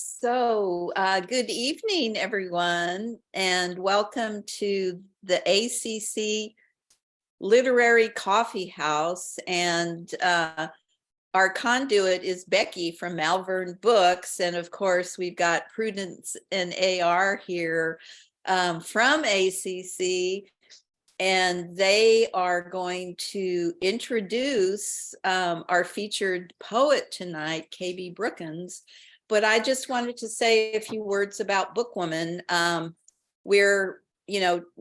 Good evening, everyone, and welcome to the ACC Literary Coffeehouse. And our conduit is Becky from Malvern Books. And of course, we've got Prudence and AR here from ACC. And they are going to introduce our featured poet tonight, KB Brookins. But I just wanted to say a few words about BookWoman. We're,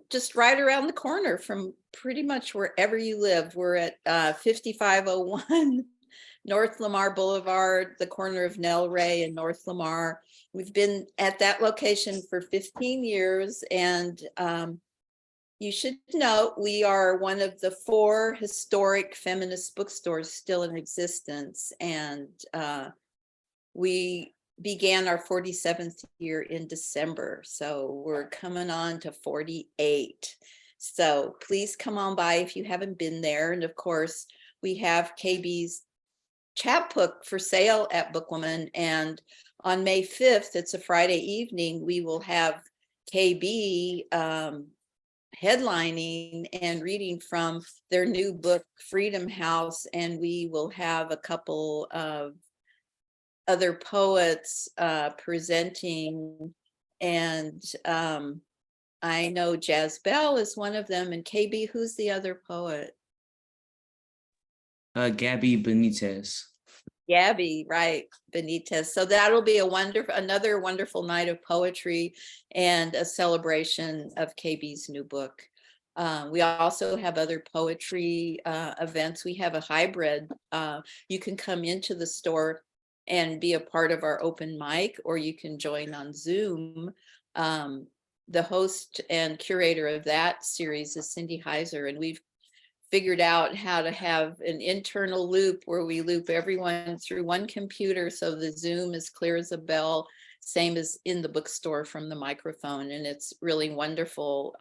just right around the corner from pretty much wherever you live. We're at 5501 North Lamar Boulevard, the corner of Nell Ray and North Lamar. We've been at that location for 15 years, and you should know we are one of the 4 historic feminist bookstores still in existence, and we began our 47th year in December, so we're coming on to 48. So please come on by if you haven't been there. And of course, we have KB's chapbook for sale at BookWoman, and on May 5th, it's a Friday evening, we will have KB headlining and reading from their new book, Freedom House, and we will have a couple of other poets presenting, and I know Jazz Bell is one of them. And KB, who's the other poet? Gabby Benitez. Gabby, right, Benitez. So that'll be another wonderful night of poetry and a celebration of KB's new book. We also have other poetry events. We have a hybrid. You can come into the store and be a part of our open mic, or you can join on Zoom. The host and curator of that series is Cindy Heiser, and we've figured out how to have an internal loop where we loop everyone through one computer, so the Zoom is clear as a bell, same as in the bookstore from the microphone, and it's really wonderful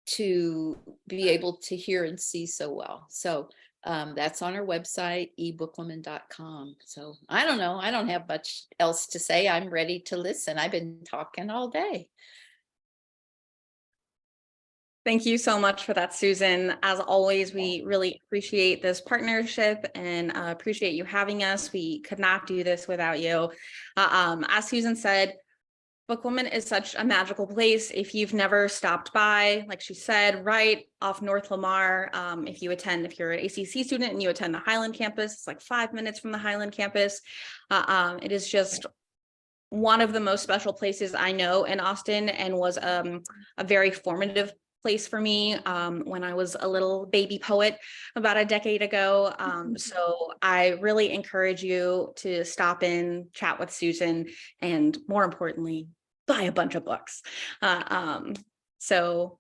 to be able to hear and see so well. So that's on our website, ebookwoman.com. So I don't know. I don't have much else to say. I'm ready to listen. I've been talking all day. Thank you so much for that, Susan. As always, we really appreciate this partnership and appreciate you having us. We could not do this without you. As Susan said, BookWoman is such a magical place. If you've never stopped by, like she said, right off North Lamar, if you're an ACC student and you attend the Highland campus, it's like 5 minutes from the Highland campus. It is just one of the most special places I know in Austin, and was a very formative place for me when I was a little baby poet about a decade ago. So I really encourage you to stop in, chat with Susan, and more importantly, buy a bunch of books. So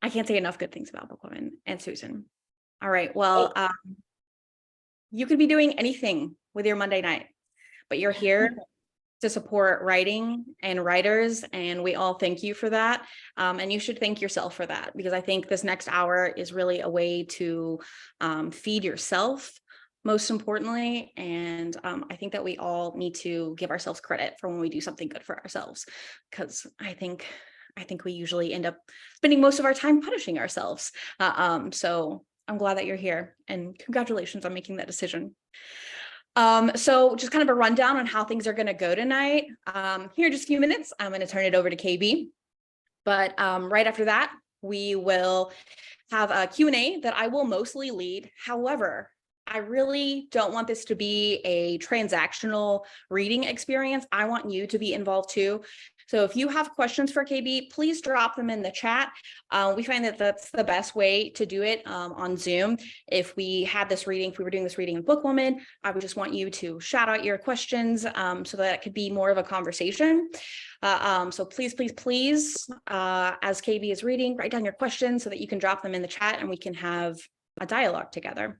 I can't say enough good things about BookWoman and Susan. All right, well, you could be doing anything with your Monday night, but you're here to support writing and writers, and we all thank you for that. And you should thank yourself for that, because I think this next hour is really a way to feed yourself, most importantly. And I think that we all need to give ourselves credit for when we do something good for ourselves, because I think we usually end up spending most of our time punishing ourselves. So I'm glad that you're here, and congratulations on making that decision. So just kind of a rundown on how things are going to go tonight. Here in just a few minutes, I'm going to turn it over to KB. But right after that, we will have a Q&A that I will mostly lead. However, I really don't want this to be a transactional reading experience. I want you to be involved too. So if you have questions for KB, please drop them in the chat. We find that that's the best way to do it on Zoom. If we were doing this reading of BookWoman, I would just want you to shout out your questions so that it could be more of a conversation. So please, as KB is reading, write down your questions so that you can drop them in the chat and we can have a dialogue together.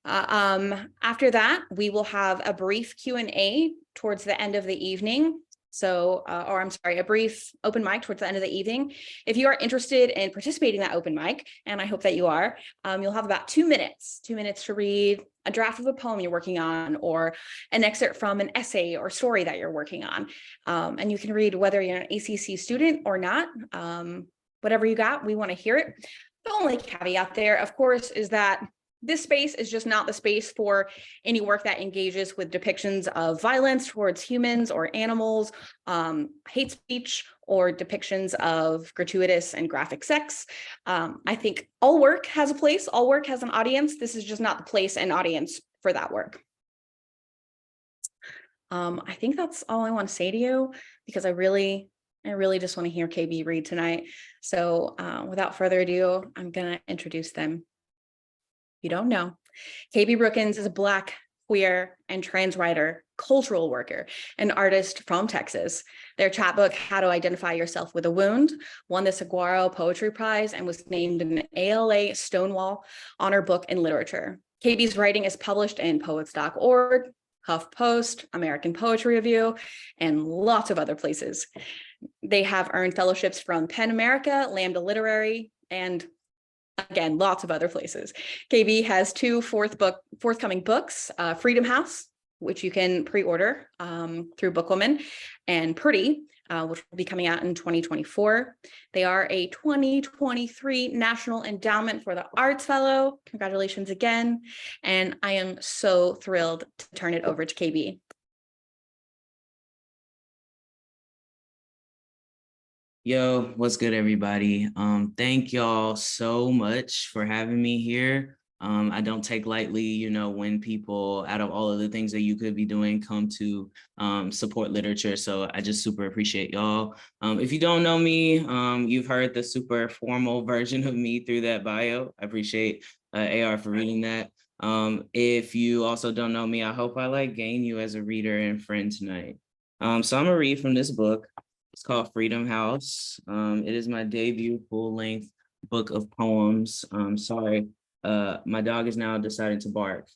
After that, we will have a brief Q&A towards the end of the evening. So, or I'm sorry, a brief open mic towards the end of the evening. If you are interested in participating in that open mic, and I hope that you are, you'll have about 2 minutes to read a draft of a poem you're working on, or an excerpt from an essay or story that you're working on. And you can read whether you're an ACC student or not. Whatever you got, we want to hear it. The only caveat there, of course, is that this space is just not the space for any work that engages with depictions of violence towards humans or animals, hate speech, or depictions of gratuitous and graphic sex. I think all work has a place, all work has an audience. This is just not the place and audience for that work. I think that's all I want to say to you, because I really just want to hear KB read tonight. So without further ado, I'm going to introduce them. You don't know, KB Brookins is a Black, queer, and trans writer, cultural worker, and artist from Texas. Their chapbook, How to Identify Yourself with a Wound, won the Saguaro Poetry Prize and was named an ALA Stonewall Honor Book in Literature. KB's writing is published in Poets.org, HuffPost, American Poetry Review, and lots of other places. They have earned fellowships from PEN America, Lambda Literary, and again, lots of other places. KB has 2 forthcoming books, Freedom House, which you can pre-order through BookWoman, and Pretty, which will be coming out in 2024. They are a 2023 National Endowment for the Arts Fellow. Congratulations again. And I am so thrilled to turn it over to KB. Yo, what's good, everybody? Thank y'all so much for having me here. I don't take lightly, when people, out of all of the things that you could be doing, come to support literature. So I just super appreciate y'all. If you don't know me, you've heard the super formal version of me through that bio. I appreciate AR for reading that. If you also don't know me, I hope I gain you as a reader and friend tonight. So I'm gonna read from this book. It's called Freedom House. It is my debut full-length book of poems. Sorry, my dog is now deciding to bark.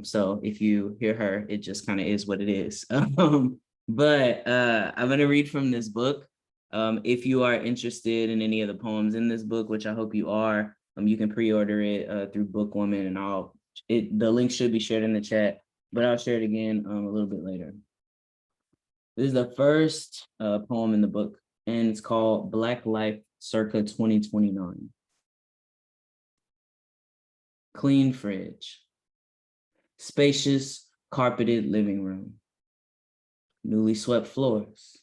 So if you hear her, it just kind of is what it is. But I'm gonna read from this book. If you are interested in any of the poems in this book, which I hope you are, you can pre-order it through BookWoman, and the link should be shared in the chat, but I'll share it again a little bit later. This is the first poem in the book, and it's called Black Life Circa 2029. Clean fridge. Spacious, carpeted living room. Newly swept floors.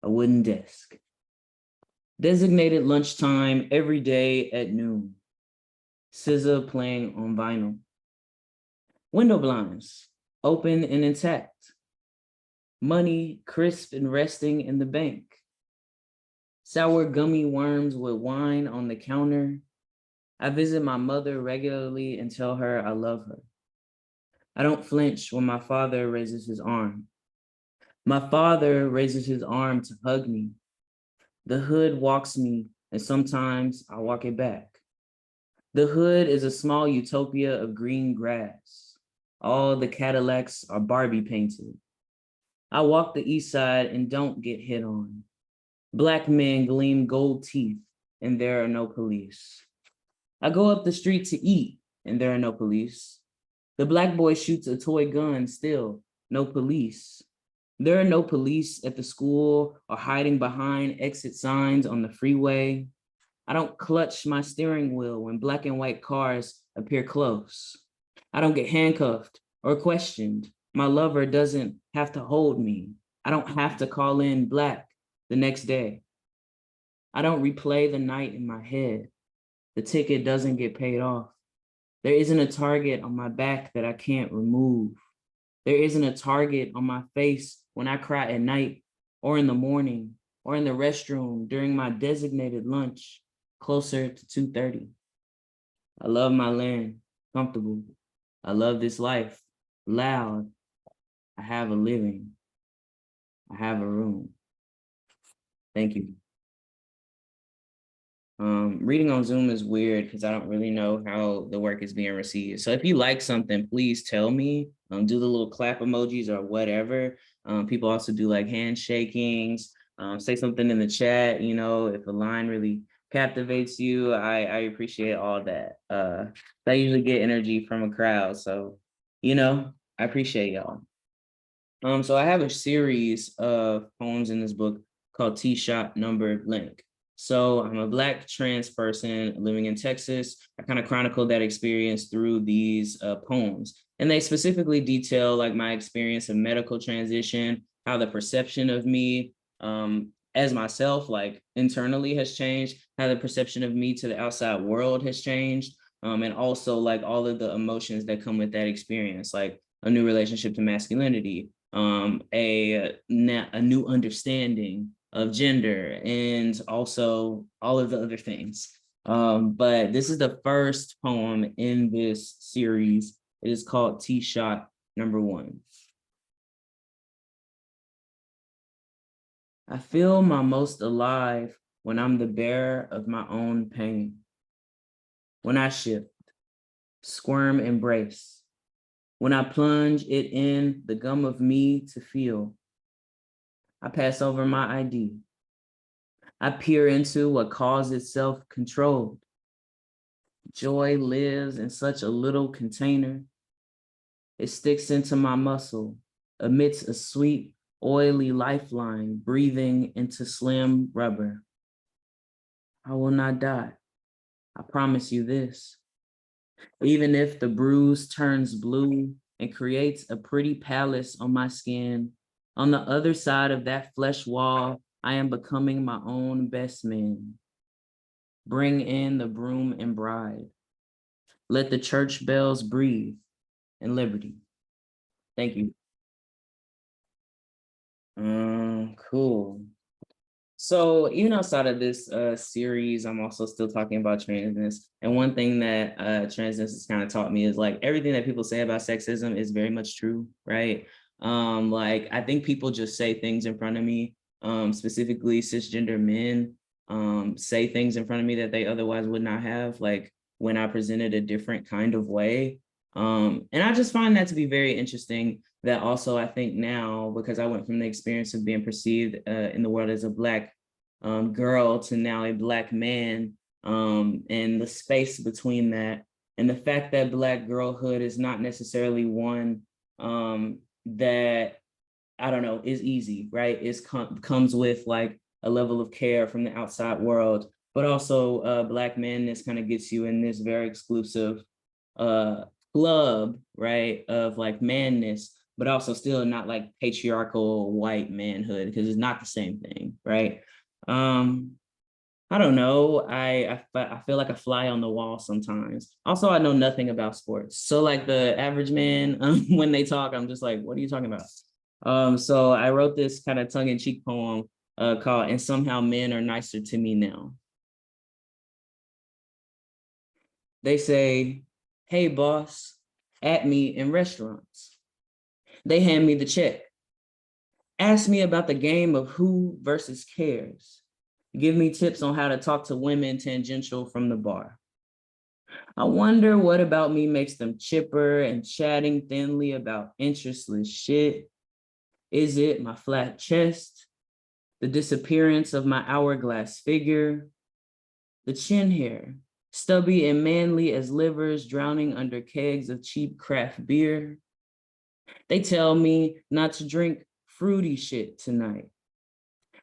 A wooden desk. Designated lunchtime every day at noon. SZA playing on vinyl. Window blinds, open and intact. Money crisp and resting in the bank. Sour gummy worms with wine on the counter. I visit my mother regularly and tell her I love her. I don't flinch when my father raises his arm. My father raises his arm to hug me. The hood walks me, and sometimes I walk it back. The hood is a small utopia of green grass. All the Cadillacs are Barbie painted. I walk the east side and don't get hit on. Black men gleam gold teeth and there are no police. I go up the street to eat and there are no police. The black boy shoots a toy gun, still no police. There are no police at the school or hiding behind exit signs on the freeway. I don't clutch my steering wheel when black and white cars appear close. I don't get handcuffed or questioned. My lover doesn't have to hold me. I don't have to call in black the next day. I don't replay the night in my head. The ticket doesn't get paid off. There isn't a target on my back that I can't remove. There isn't a target on my face when I cry at night or in the morning or in the restroom during my designated lunch closer to 2:30. I love my land, comfortable. I love this life, loud. I have a living. I have a room. Thank you. Reading on Zoom is weird because I don't really know how the work is being received. So if you like something, please tell me. do the little clap emojis or whatever. People also do like handshakings, say something in the chat, you know, if a line really captivates you. I appreciate all that. I usually get energy from a crowd. So, you know, I appreciate y'all. So I have a series of poems in this book called T-Shot Number Blank. So I'm a Black trans person living in Texas. I kind of chronicled that experience through these poems. And they specifically detail like my experience of medical transition, how the perception of me as myself, like internally has changed, how the perception of me to the outside world has changed. And also like all of the emotions that come with that experience, like a new relationship to masculinity, a new understanding of gender, and also all of the other things. But this is the first poem in this series. It is called T-Shot Number 1. I feel my most alive when I'm the bearer of my own pain. When I shift, squirm, embrace. When I plunge it in the gum of me to feel. I pass over my ID. I peer into what calls itself controlled. Joy lives in such a little container. It sticks into my muscle amidst a sweet, oily lifeline breathing into slim rubber. I will not die. I promise you this. Even if the bruise turns blue and creates a pretty palace on my skin, on the other side of that flesh wall, I am becoming my own best man. Bring in the broom and bride. Let the church bells breathe in liberty. Thank you. Cool. So even outside of this series, I'm also still talking about transness. And one thing that transness has kind of taught me is like everything that people say about sexism is very much true, right? Like I think people just say things in front of me, specifically cisgender men, say things in front of me that they otherwise would not have, like when I presented a different kind of way. And I just find that to be very interesting, that also I think now, because I went from the experience of being perceived in the world as a Black girl to now a Black man, and the space between that, and the fact that Black girlhood is not necessarily one that, I don't know, is easy, right? It comes with like a level of care from the outside world, but also Black manness kind of gets you in this very exclusive club, right, of like manness, but also still not like patriarchal white manhood, because it's not the same thing, right? I don't know. I feel like a fly on the wall sometimes. Also, I know nothing about sports, so like the average man, when they talk, I'm just like, what are you talking about? So I wrote this kind of tongue-in-cheek poem called "And Somehow Men Are Nicer to Me Now." They say, "Hey boss," at me in restaurants. They hand me the check. Ask me about the game of who versus cares. Give me tips on how to talk to women tangential from the bar. I wonder what about me makes them chipper and chatting thinly about interestless shit. Is it my flat chest, the disappearance of my hourglass figure, the chin hair, stubby and manly as livers drowning under kegs of cheap craft beer? They tell me not to drink fruity shit tonight.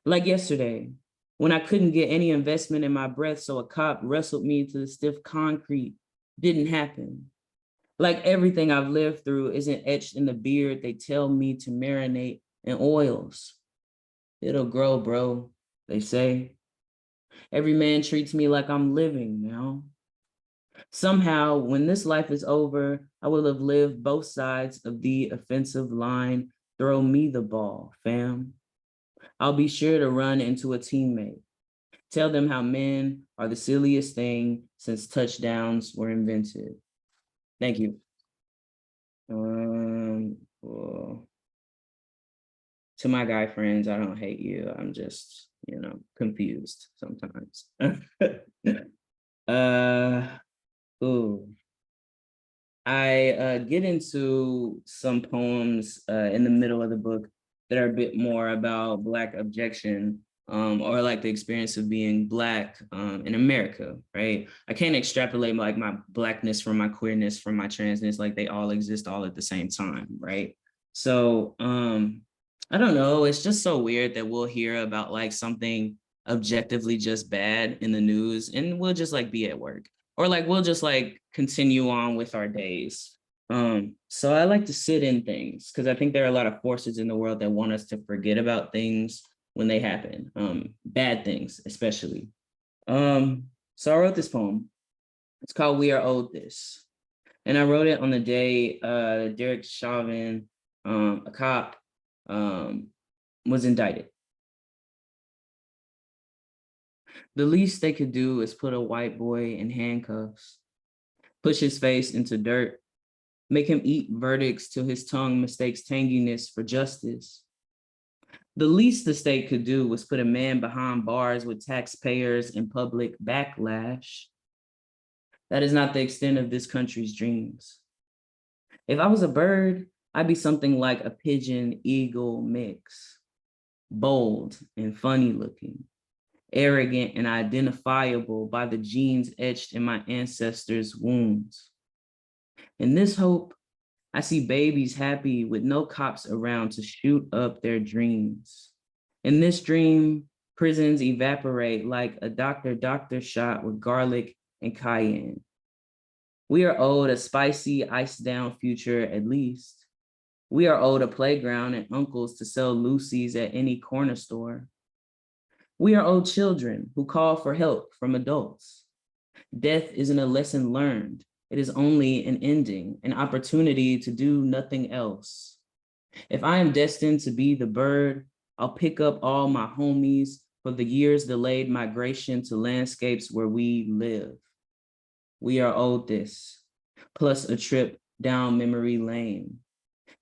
Like yesterday, when I couldn't get any investment in my breath, so a cop wrestled me to the stiff concrete. Didn't happen. Like everything I've lived through isn't etched in the beard they tell me to marinate in oils. It'll grow, bro, they say. Every man treats me like I'm living now. Somehow, when this life is over, I will have lived both sides of the offensive line. Throw me the ball, fam. I'll be sure to run into a teammate. Tell them how men are the silliest thing since touchdowns were invented. Thank you. Well, to my guy friends, I don't hate you. I'm just, you know, confused sometimes. Ooh. I get into some poems in the middle of the book that are a bit more about Black objection, or like the experience of being Black in America, right? I can't extrapolate like my Blackness from my queerness, from my transness, like they all exist all at the same time, right? So I don't know, it's just so weird that we'll hear about like something objectively just bad in the news and we'll just like be at work, or like we'll just like continue on with our days. So I like to sit in things because I think there are a lot of forces in the world that want us to forget about things when they happen, bad things especially. So I wrote this poem. It's called We Are Owed This. And I wrote it on the day Derek Chauvin, a cop, was indicted. The least they could do is put a white boy in handcuffs, push his face into dirt, make him eat verdicts till his tongue mistakes tanginess for justice. The least the state could do was put a man behind bars with taxpayers and public backlash. That is not the extent of this country's dreams. If I was a bird, I'd be something like a pigeon-eagle mix, bold and funny looking, arrogant and identifiable by the genes etched in my ancestors' wounds. In this hope, I see babies happy with no cops around to shoot up their dreams. In this dream, prisons evaporate like a doctor shot with garlic and cayenne. We are owed a spicy, iced down future at least. We are owed a playground and uncles to sell Lucy's at any corner store. We are owed children who call for help from adults. Death isn't a lesson learned. It is only an ending, an opportunity to do nothing else. If I am destined to be the bird, I'll pick up all my homies for the years delayed migration to landscapes where we live. We are owed this, plus a trip down memory lane,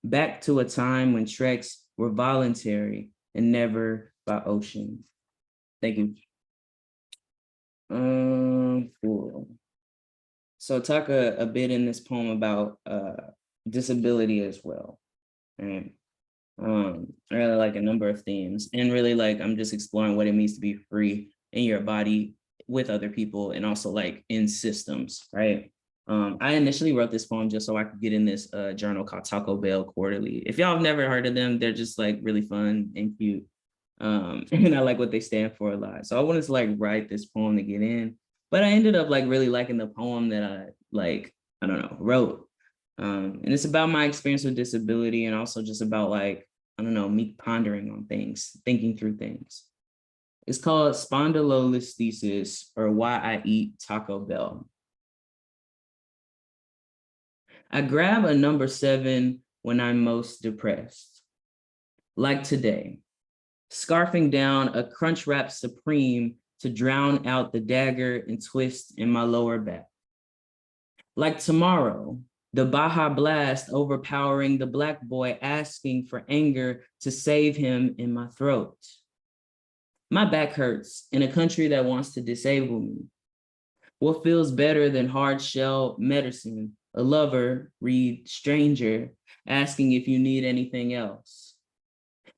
back to a time when treks were voluntary and never by ocean. Thank you. Cool. So talk a bit in this poem about disability as well. Right. I really like a number of themes, and really like I'm just exploring what it means to be free in your body with other people and also like in systems, right? I initially wrote this poem just so I could get in this journal called Taco Bell Quarterly. If y'all have never heard of them, they're just like really fun and cute. And I like what they stand for a lot. So I wanted to like write this poem to get in, but I ended up like really liking the poem that I like, I don't know, wrote. And it's about my experience with disability and also just about like, I don't know, me pondering on things, thinking through things. It's called Spondylolisthesis, or Why I Eat Taco Bell. I grab a number 7 when I'm most depressed. Like today, scarfing down a Crunchwrap Supreme to drown out the dagger and twist in my lower back. Like tomorrow, the Baja Blast overpowering the Black boy asking for anger to save him in my throat. My back hurts in a country that wants to disable me. What feels better than hard shell medicine? A lover, read stranger, asking if you need anything else.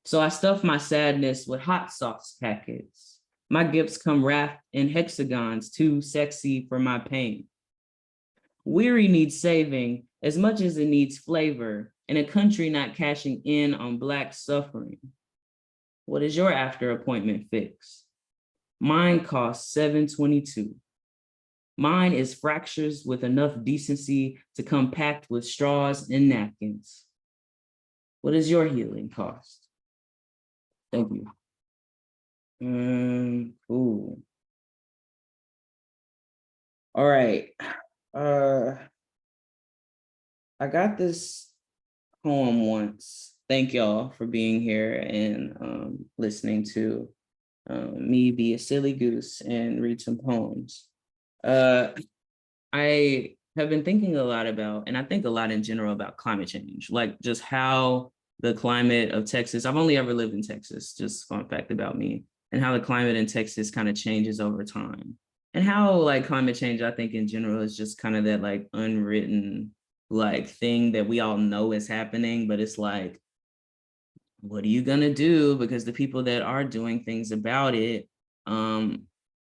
So I stuff my sadness with hot sauce packets. My gifts come wrapped in hexagons, too sexy for my pain. Weary needs saving as much as it needs flavor in a country not cashing in on Black suffering. What is your after appointment fix? Mine costs $7.22. Mine is fractures with enough decency to come packed with straws and napkins. What is your healing cost? Thank you. Ooh. All right. I got this poem once. Thank y'all for being here and listening to me be a silly goose and read some poems. I have been thinking a lot about, and I think a lot in general about climate change, like just how the climate of Texas, I've only ever lived in Texas, just fun fact about me, and how the climate in Texas kind of changes over time. And how like climate change, I think in general is just kind of that like unwritten like thing that we all know is happening, but it's like, what are you gonna do? Because the people that are doing things about it,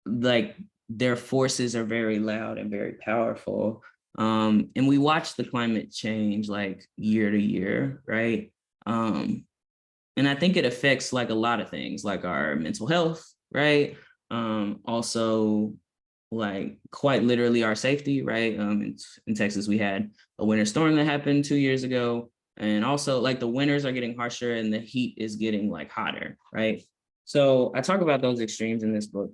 like their forces are very loud and very powerful. And we watch the climate change like year to year, right? And I think it affects like a lot of things, like our mental health, right? Also, like quite literally our safety, right? In Texas, we had a winter storm that happened 2 years ago. And also like the winters are getting harsher and the heat is getting like hotter, right? So I talk about those extremes in this book.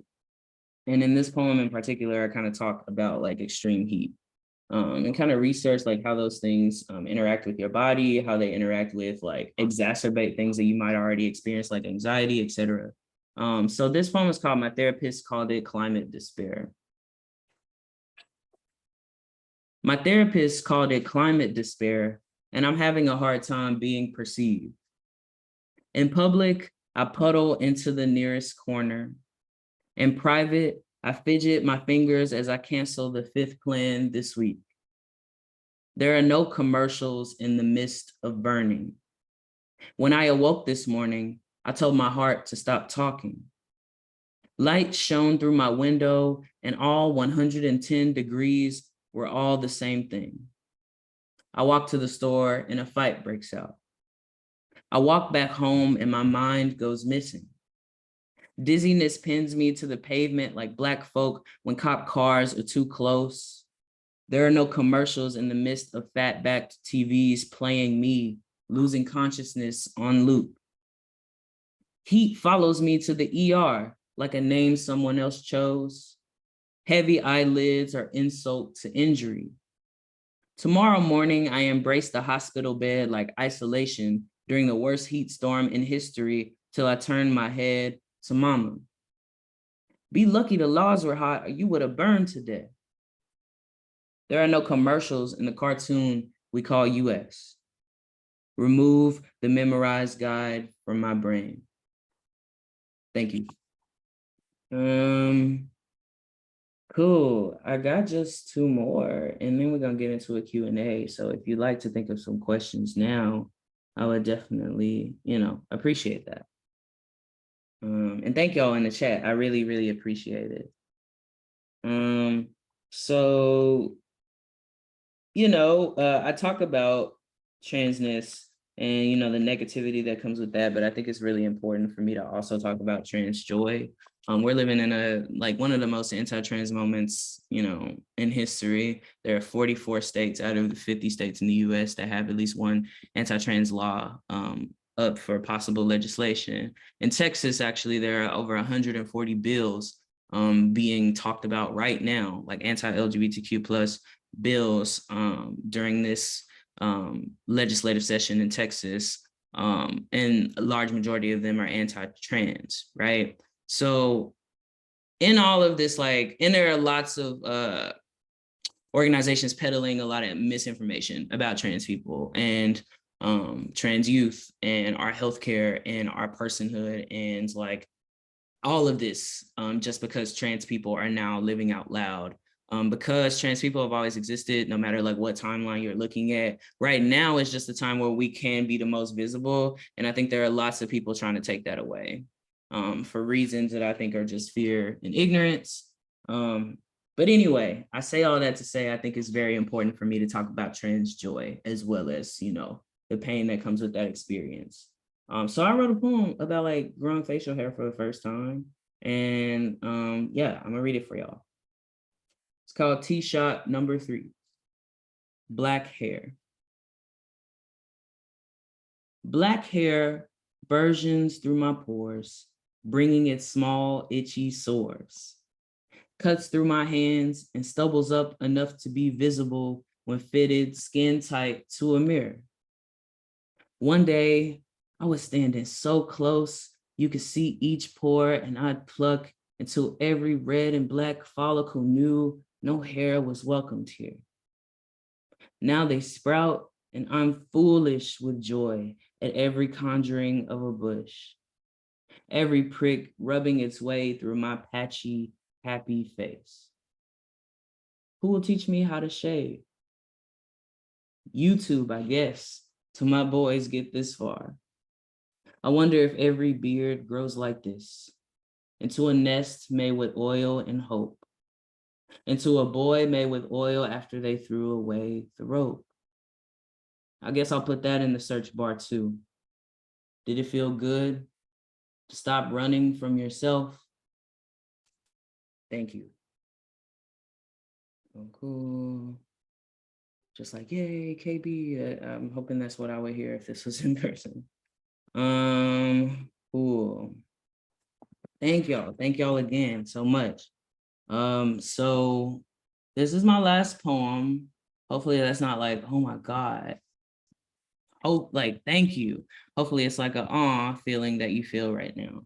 And in this poem in particular, I kind of talk about like extreme heat, and kind of research like how those things interact with your body, how they interact with like exacerbate things that you might already experience, like anxiety, etc. So this poem is called, my therapist called it Climate Despair. My therapist called it climate despair, and I'm having a hard time being perceived. In public, I puddle into the nearest corner. In private, I fidget my fingers as I cancel the 5th plan this week. There are no commercials in the midst of burning. When I awoke this morning, I told my heart to stop talking. Light shone through my window, and all 110 degrees were all the same thing. I walk to the store and a fight breaks out. I walk back home and my mind goes missing. Dizziness pins me to the pavement like Black folk when cop cars are too close. There are no commercials in the midst of fat-backed TVs playing me, losing consciousness on loop. Heat follows me to the ER like a name someone else chose. Heavy eyelids are insult to injury. Tomorrow morning, I embrace the hospital bed like isolation during the worst heat storm in history till I turn my head to mama. Be lucky the laws were hot or you would have burned to death. There are no commercials in the cartoon we call US. Remove the memorized guide from my brain. Thank you. Cool. I got just 2 more, and then we're gonna get into a Q&A. So if you'd like to think of some questions now, I would definitely, appreciate that. And thank y'all in the chat. I really, really appreciate it. So, I talk about transness and, the negativity that comes with that, but I think it's really important for me to also talk about trans joy. We're living in one of the most anti-trans moments, in history. There are 44 states out of the 50 states in the US that have at least one anti-trans law up for possible legislation. In Texas, actually, there are over 140 bills being talked about right now, like anti-LGBTQ plus bills during this legislative session in Texas. And a large majority of them are anti-trans, right? So in all of this, and there are lots of organizations peddling a lot of misinformation about trans people and trans youth and our healthcare and our personhood and all of this, just because trans people are now living out loud. Because trans people have always existed, no matter what timeline you're looking at. Right now is just the time where we can be the most visible. And I think there are lots of people trying to take that away for reasons that I think are just fear and ignorance. But anyway, I say all that to say, I think it's very important for me to talk about trans joy as well as, the pain that comes with that experience. So I wrote a poem about growing facial hair for the first time. And yeah, I'm gonna read it for y'all. It's called T-Shot number 3, Black Hair. Black hair burgeons through my pores, bringing its small, itchy sores. Cuts through my hands and stubbles up enough to be visible when fitted skin tight to a mirror. One day, I was standing so close, you could see each pore and I'd pluck until every red and black follicle knew no hair was welcomed here. Now they sprout and I'm foolish with joy at every conjuring of a bush. Every prick rubbing its way through my patchy, happy face. Who will teach me how to shave? YouTube, I guess, till my boys get this far. I wonder if every beard grows like this, into a nest made with oil and hope, into a boy made with oil after they threw away the rope. I guess I'll put that in the search bar too. Did it feel good to stop running from yourself? Thank you. Oh, cool. Just like, yay, KB. I'm hoping that's what I would hear if this was in person. Cool. Thank y'all again so much. So this is my last poem. Hopefully that's not like, oh my God. Oh, like, thank you. Hopefully it's like a feeling that you feel right now.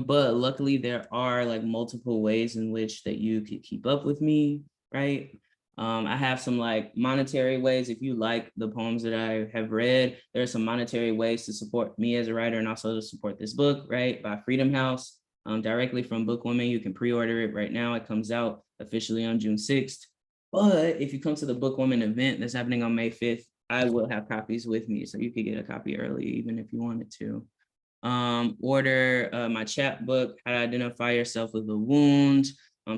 But luckily there are like multiple ways in which that you could keep up with me, right? I have some like monetary ways. If you like the poems that I have read, there are some monetary ways to support me as a writer and also to support this book, right? By Freedom House, directly from BookWoman. You can pre-order it right now. It comes out officially on June 6th. But if you come to the BookWoman event that's happening on May 5th, I will have copies with me, so you could get a copy early, even if you wanted to. Order my chapbook, How to Identify Yourself with a Wound.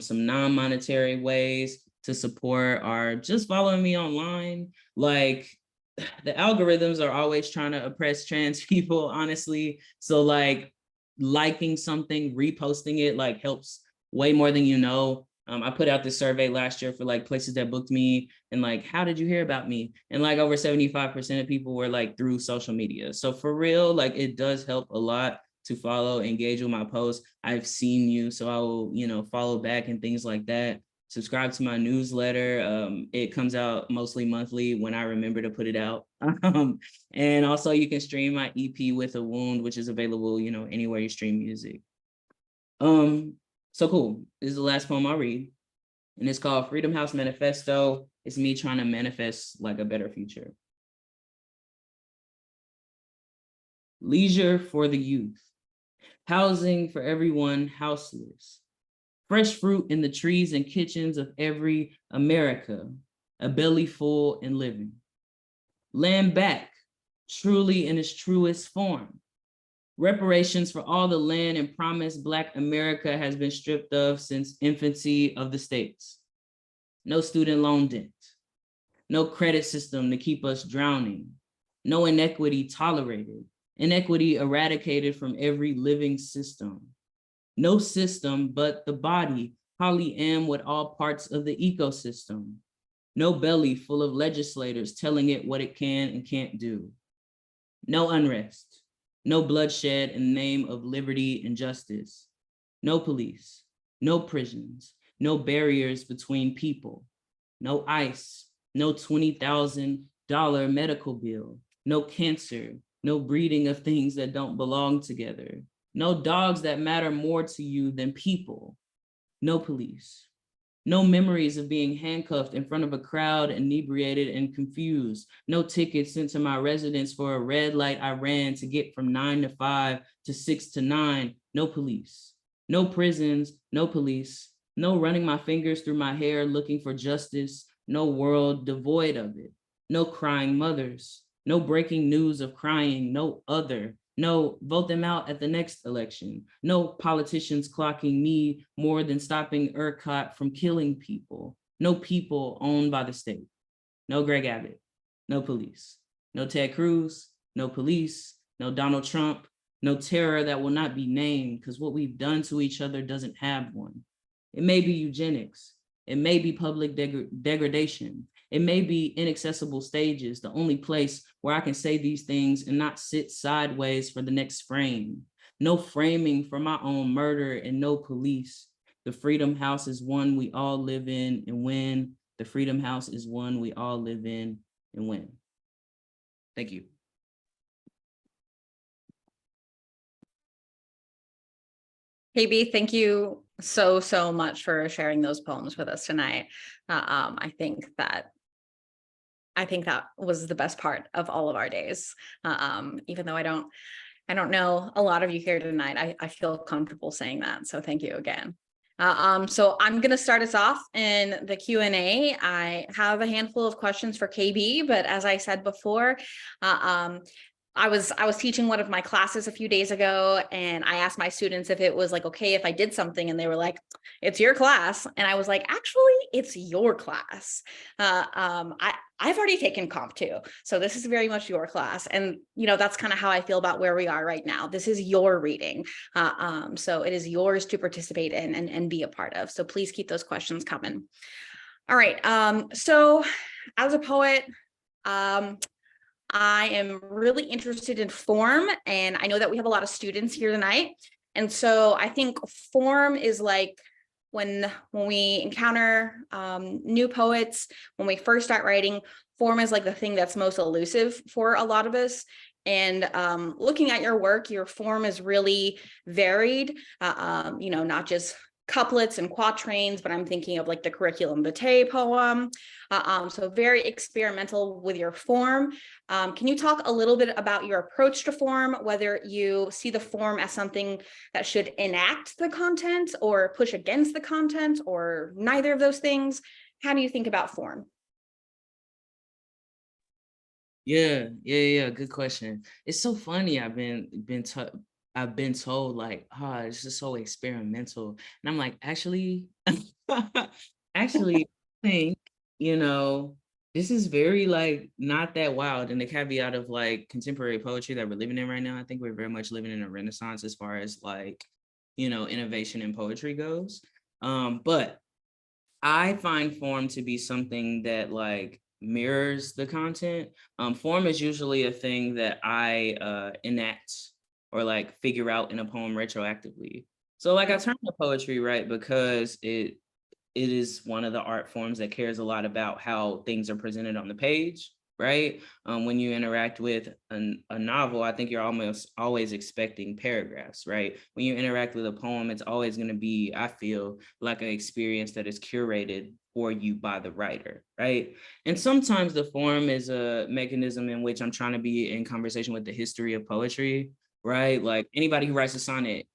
Some non-monetary ways to support are just following me online. Like, the algorithms are always trying to oppress trans people, honestly. So like liking something, reposting it, like helps way more than you know. I put out this survey last year for like places that booked me and like, how did you hear about me? And like over 75% of people were like through social media. So for real, like it does help a lot to follow, engage with my posts. I've seen you, so I will, follow back and things like that. Subscribe to my newsletter. It comes out mostly monthly when I remember to put it out. And also you can stream my EP With a Wound, which is available, anywhere you stream music. So cool. This is the last poem I'll read. And it's called Freedom House Manifesto. It's me trying to manifest like a better future. Leisure for the youth. Housing for everyone houseless. Fresh fruit in the trees and kitchens of every America. A belly full and living. Land back, truly in its truest form. Reparations for all the land and promise Black America has been stripped of since infancy of the states. No student loan debt. No credit system to keep us drowning. No inequity tolerated. Inequity eradicated from every living system. No system but the body, polyam with all parts of the ecosystem. No belly full of legislators telling it what it can and can't do. No unrest. No bloodshed in the name of liberty and justice. No police, no prisons, no barriers between people. No ICE, no $20,000 medical bill, no cancer, no breeding of things that don't belong together. No dogs that matter more to you than people. No police. No memories of being handcuffed in front of a crowd, inebriated and confused. No tickets sent to my residence for a red light I ran to get from 9 to 5 to 6 to 9. No police. No prisons, no police. No running my fingers through my hair looking for justice. No world devoid of it. No crying mothers. No breaking news of crying. No other. No, vote them out at the next election. No politicians clocking me more than stopping ERCOT from killing people. No people owned by the state. No Greg Abbott. No police. No Ted Cruz. No police. No Donald Trump. No terror that will not be named because what we've done to each other doesn't have one. It may be eugenics. It may be public degradation. It may be inaccessible stages, the only place where I can say these things and not sit sideways for the next frame. No framing for my own murder and no police. The Freedom House is one we all live in and win. The Freedom House is one we all live in and win. Thank you. KB, thank you so much for sharing those poems with us tonight. I think that was the best part of all of our days. Even though I don't know a lot of you here tonight, I feel comfortable saying that. So thank you again. So I'm going to start us off in the Q&A. I have a handful of questions for KB, but as I said before, I was teaching one of my classes a few days ago, and I asked my students if it was like okay if I did something, and they were like, "It's your class," and I was like, "Actually, it's your class. I've already taken Comp 2, so this is very much your class." And that's kind of how I feel about where we are right now. This is your reading, so it is yours to participate in and be a part of. So please keep those questions coming. All right. So as a poet, I am really interested in form, and I know that we have a lot of students here tonight. And so I think form is like when we encounter new poets, when we first start writing, form is like the thing that's most elusive for a lot of us. And looking at your work, your form is really varied, not just couplets and quatrains, but I'm thinking of like the curriculum vitae poem. So very experimental with your form. Can you talk a little bit about your approach to form, whether you see the form as something that should enact the content or push against the content, or neither of those things? How do you think about form? Yeah. Good question. It's so funny. I've been told like, oh, this is so experimental, and I'm like, actually, actually, I think this is very like not that wild. And the caveat of like contemporary poetry that we're living in right now, I think we're very much living in a renaissance as far as like innovation in poetry goes. But I find form to be something that like mirrors the content. Form is usually a thing that I enact or like figure out in a poem retroactively. So like I turn to poetry, right, because it is one of the art forms that cares a lot about how things are presented on the page, right? When you interact with a novel, I think you're almost always expecting paragraphs, right? When you interact with a poem, it's always going to be, I feel, like an experience that is curated for you by the writer, right? And sometimes the form is a mechanism in which I'm trying to be in conversation with the history of poetry, right? Like anybody who writes a sonnet,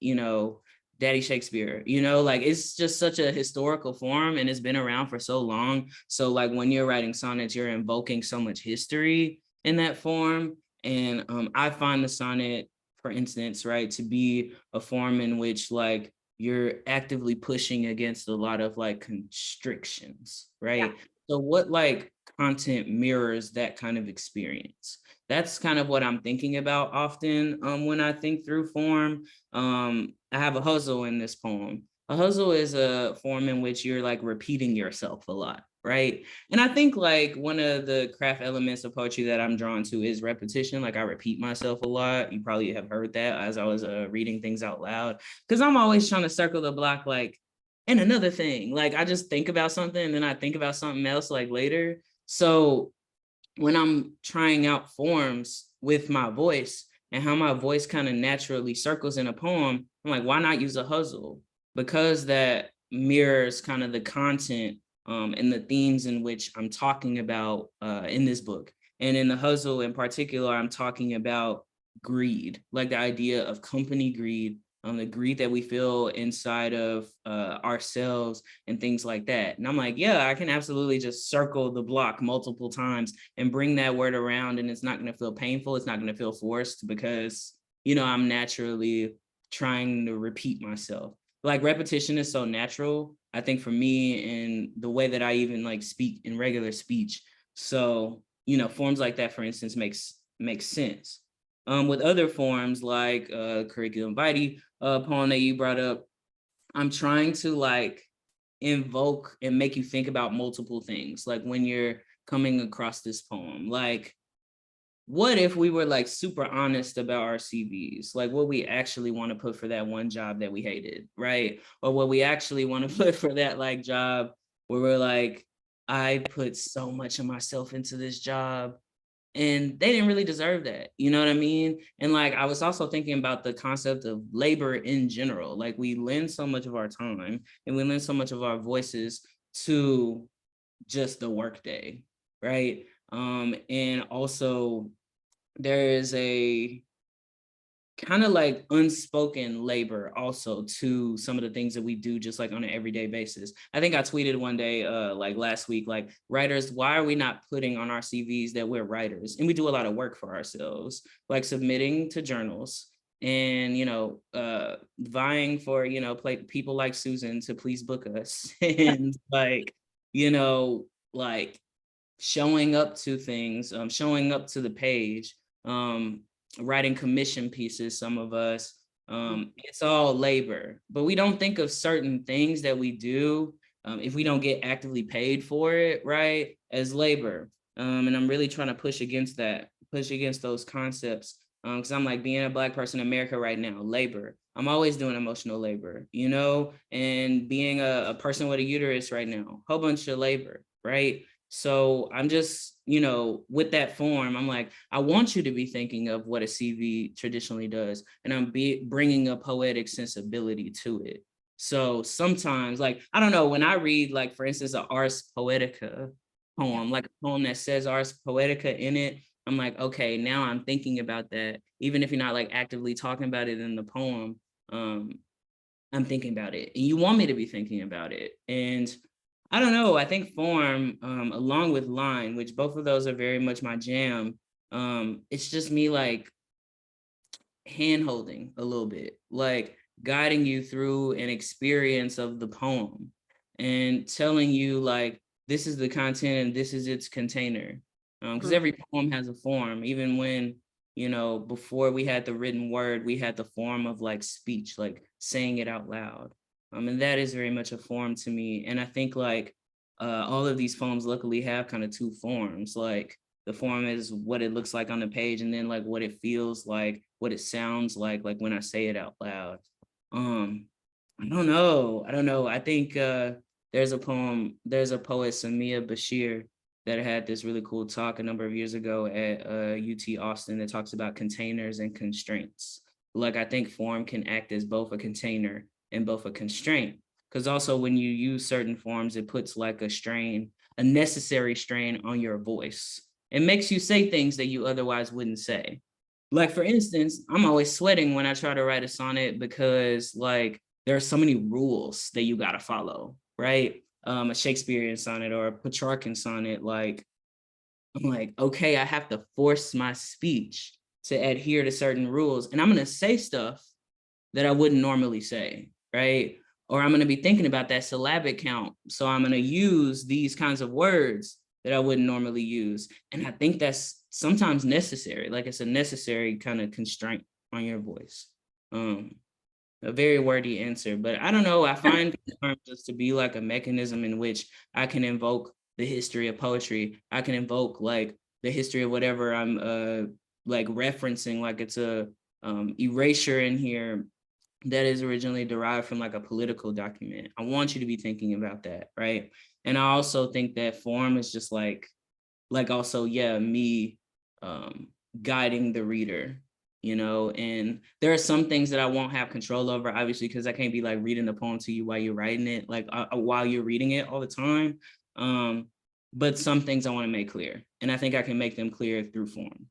Daddy Shakespeare, like it's just such a historical form and it's been around for so long. So like when you're writing sonnets, you're invoking so much history in that form. And I find the sonnet, for instance, right, to be a form in which like you're actively pushing against a lot of like constrictions, right? Yeah. So what like content mirrors that kind of experience? That's kind of what I'm thinking about often when I think through form. I have a hustle in this poem. A hustle is a form in which you're like repeating yourself a lot, right? And I think like one of the craft elements of poetry that I'm drawn to is repetition. Like I repeat myself a lot. You probably have heard that as I was reading things out loud, because I'm always trying to circle the block, like, and another thing, like I just think about something and then I think about something else like later. So when I'm trying out forms with my voice and how my voice kind of naturally circles in a poem, I'm like, why not use a hustle? Because that mirrors kind of the content and the themes in which I'm talking about in this book. And in the hustle in particular, I'm talking about greed, like the idea of company greed, the greed that we feel inside of ourselves and things like that. And I'm like, yeah, I can absolutely just circle the block multiple times and bring that word around, and it's not going to feel painful. It's not going to feel forced because, I'm naturally trying to repeat myself. Like repetition is so natural, I think, for me, and the way that I even like speak in regular speech. So, forms like that, for instance, makes sense. With other forms like curriculum vitae, poem that you brought up, I'm trying to like invoke and make you think about multiple things. Like when you're coming across this poem, like what if we were like super honest about our CVs, like what we actually want to put for that one job that we hated, right? Or what we actually want to put for that like job where we're like, I put so much of myself into this job and they didn't really deserve that. You know what I mean? And like, I was also thinking about the concept of labor in general. Like we lend so much of our time and we lend so much of our voices to just the workday, right? And also there is a kind of like unspoken labor also to some of the things that we do just like on an everyday basis. I think I tweeted one day, like last week, like, writers, why are we not putting on our CVs that we're writers? And we do a lot of work for ourselves, like submitting to journals and, vying for, people like Susan to please book us and like, like showing up to things, showing up to the page, writing commission pieces, some of us, it's all labor, but we don't think of certain things that we do, if we don't get actively paid for it, right, as labor. And I'm really trying to push against those concepts, because I'm like, being a Black person in America right now, labor. I'm always doing emotional labor, and being a person with a uterus right now, whole bunch of labor, right? So I'm just, with that form, I'm like, I want you to be thinking of what a CV traditionally does, and I'm bringing a poetic sensibility to it. So sometimes, like, I don't know, when I read, like, for instance, a Ars Poetica poem, like a poem that says Ars Poetica in it, I'm like, okay, now I'm thinking about that. Even if you're not like actively talking about it in the poem, I'm thinking about it. And you want me to be thinking about it. And I don't know, I think form, along with line, which both of those are very much my jam, it's just me like hand holding a little bit, like guiding you through an experience of the poem and telling you like, this is the content and this is its container. Because every poem has a form, even when, before we had the written word, we had the form of like speech, like saying it out loud. And that is very much a form to me. And I think like all of these poems luckily have kind of two forms. Like the form is what it looks like on the page, and then like what it feels like, what it sounds like when I say it out loud. I don't know. I think there's a poet, Samia Bashir, that had this really cool talk a number of years ago at UT Austin that talks about containers and constraints. Like, I think form can act as both a container and both a constraint. Because also when you use certain forms, it puts like a necessary strain on your voice. It makes you say things that you otherwise wouldn't say. Like, for instance, I'm always sweating when I try to write a sonnet because like there are so many rules that you got to follow, right? A Shakespearean sonnet or a Petrarchan sonnet, like, I'm like, okay, I have to force my speech to adhere to certain rules. And I'm going to say stuff that I wouldn't normally say, right? Or I'm going to be thinking about that syllabic count. So I'm going to use these kinds of words that I wouldn't normally use. And I think that's sometimes necessary. Like, it's a necessary kind of constraint on your voice. A very wordy answer, but I don't know. I find forms just to be like a mechanism in which I can invoke the history of poetry. I can invoke like the history of whatever I'm like referencing, like it's a erasure in here that is originally derived from like a political document. I want you to be thinking about that, right? And I also think that form is just like also, yeah, me guiding the reader, and there are some things that I won't have control over, obviously, because I can't be like reading the poem to you while you're writing it, like while you're reading it all the time. But some things I want to make clear, and I think I can make them clear through form.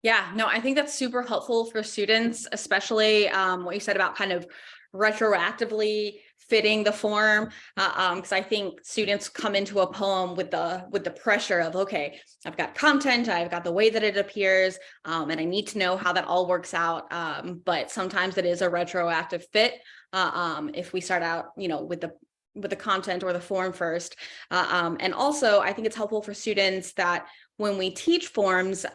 Yeah, no, I think that's super helpful for students, especially what you said about kind of retroactively fitting the form, because I think students come into a poem with the pressure of, okay, I've got content, I've got the way that it appears, and I need to know how that all works out. But sometimes it is a retroactive fit if we start out, with the content or the form first. And also, I think it's helpful for students that when we teach forms,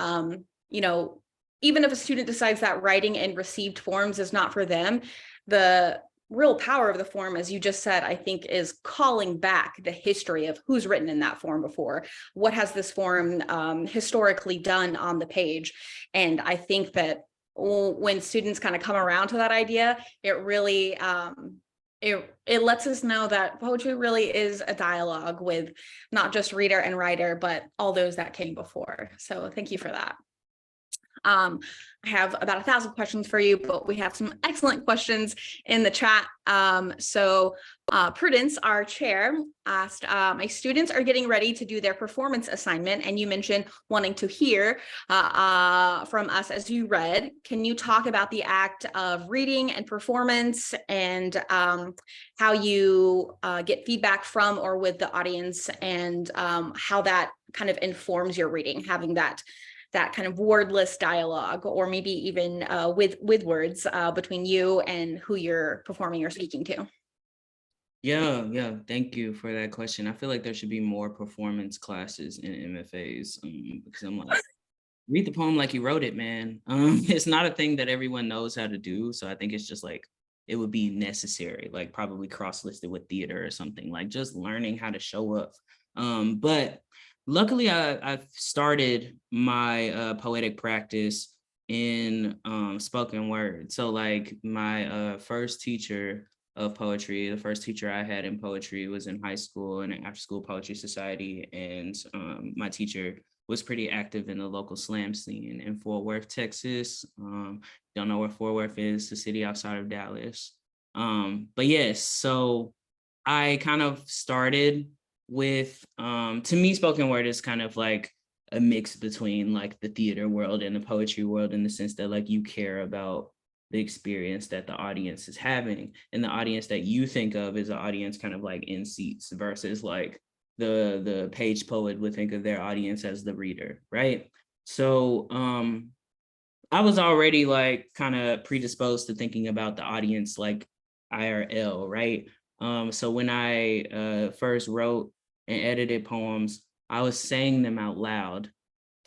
even if a student decides that writing in received forms is not for them, the real power of the form, as you just said, I think is calling back the history of who's written in that form before. What has this form historically done on the page? And I think that when students kind of come around to that idea, it really, it lets us know that poetry really is a dialogue with not just reader and writer, but all those that came before. So thank you for that. I have about 1,000 questions for you, but we have some excellent questions in the chat. So Prudence, our chair, asked, my students are getting ready to do their performance assignment, and you mentioned wanting to hear from us as you read. Can you talk about the act of reading and performance, and how you get feedback from or with the audience, and how that kind of informs your reading, having that kind of wordless dialogue, or maybe even with words between you and who you're performing or speaking to? Yeah, thank you for that question. I feel like there should be more performance classes in MFAs, because I'm like, read the poem like you wrote it, man. It's not a thing that everyone knows how to do, so I think it's just like, it would be necessary, like probably cross-listed with theater or something, like just learning how to show up. But luckily, I've started my poetic practice in spoken word. So like my first teacher of poetry, the first teacher I had in poetry was in high school in an after-school poetry society, and my teacher was pretty active in the local slam scene in Fort Worth, Texas. Don't know where Fort Worth is, the city outside of Dallas. But yes, so I kind of started with, to me, spoken word is kind of like a mix between like the theater world and the poetry world, in the sense that like you care about the experience that the audience is having, and the audience that you think of is an audience kind of like in seats, versus like the page poet would think of their audience as the reader, right? So I was already like kind of predisposed to thinking about the audience like IRL, right? So when I first wrote and edited poems, I was saying them out loud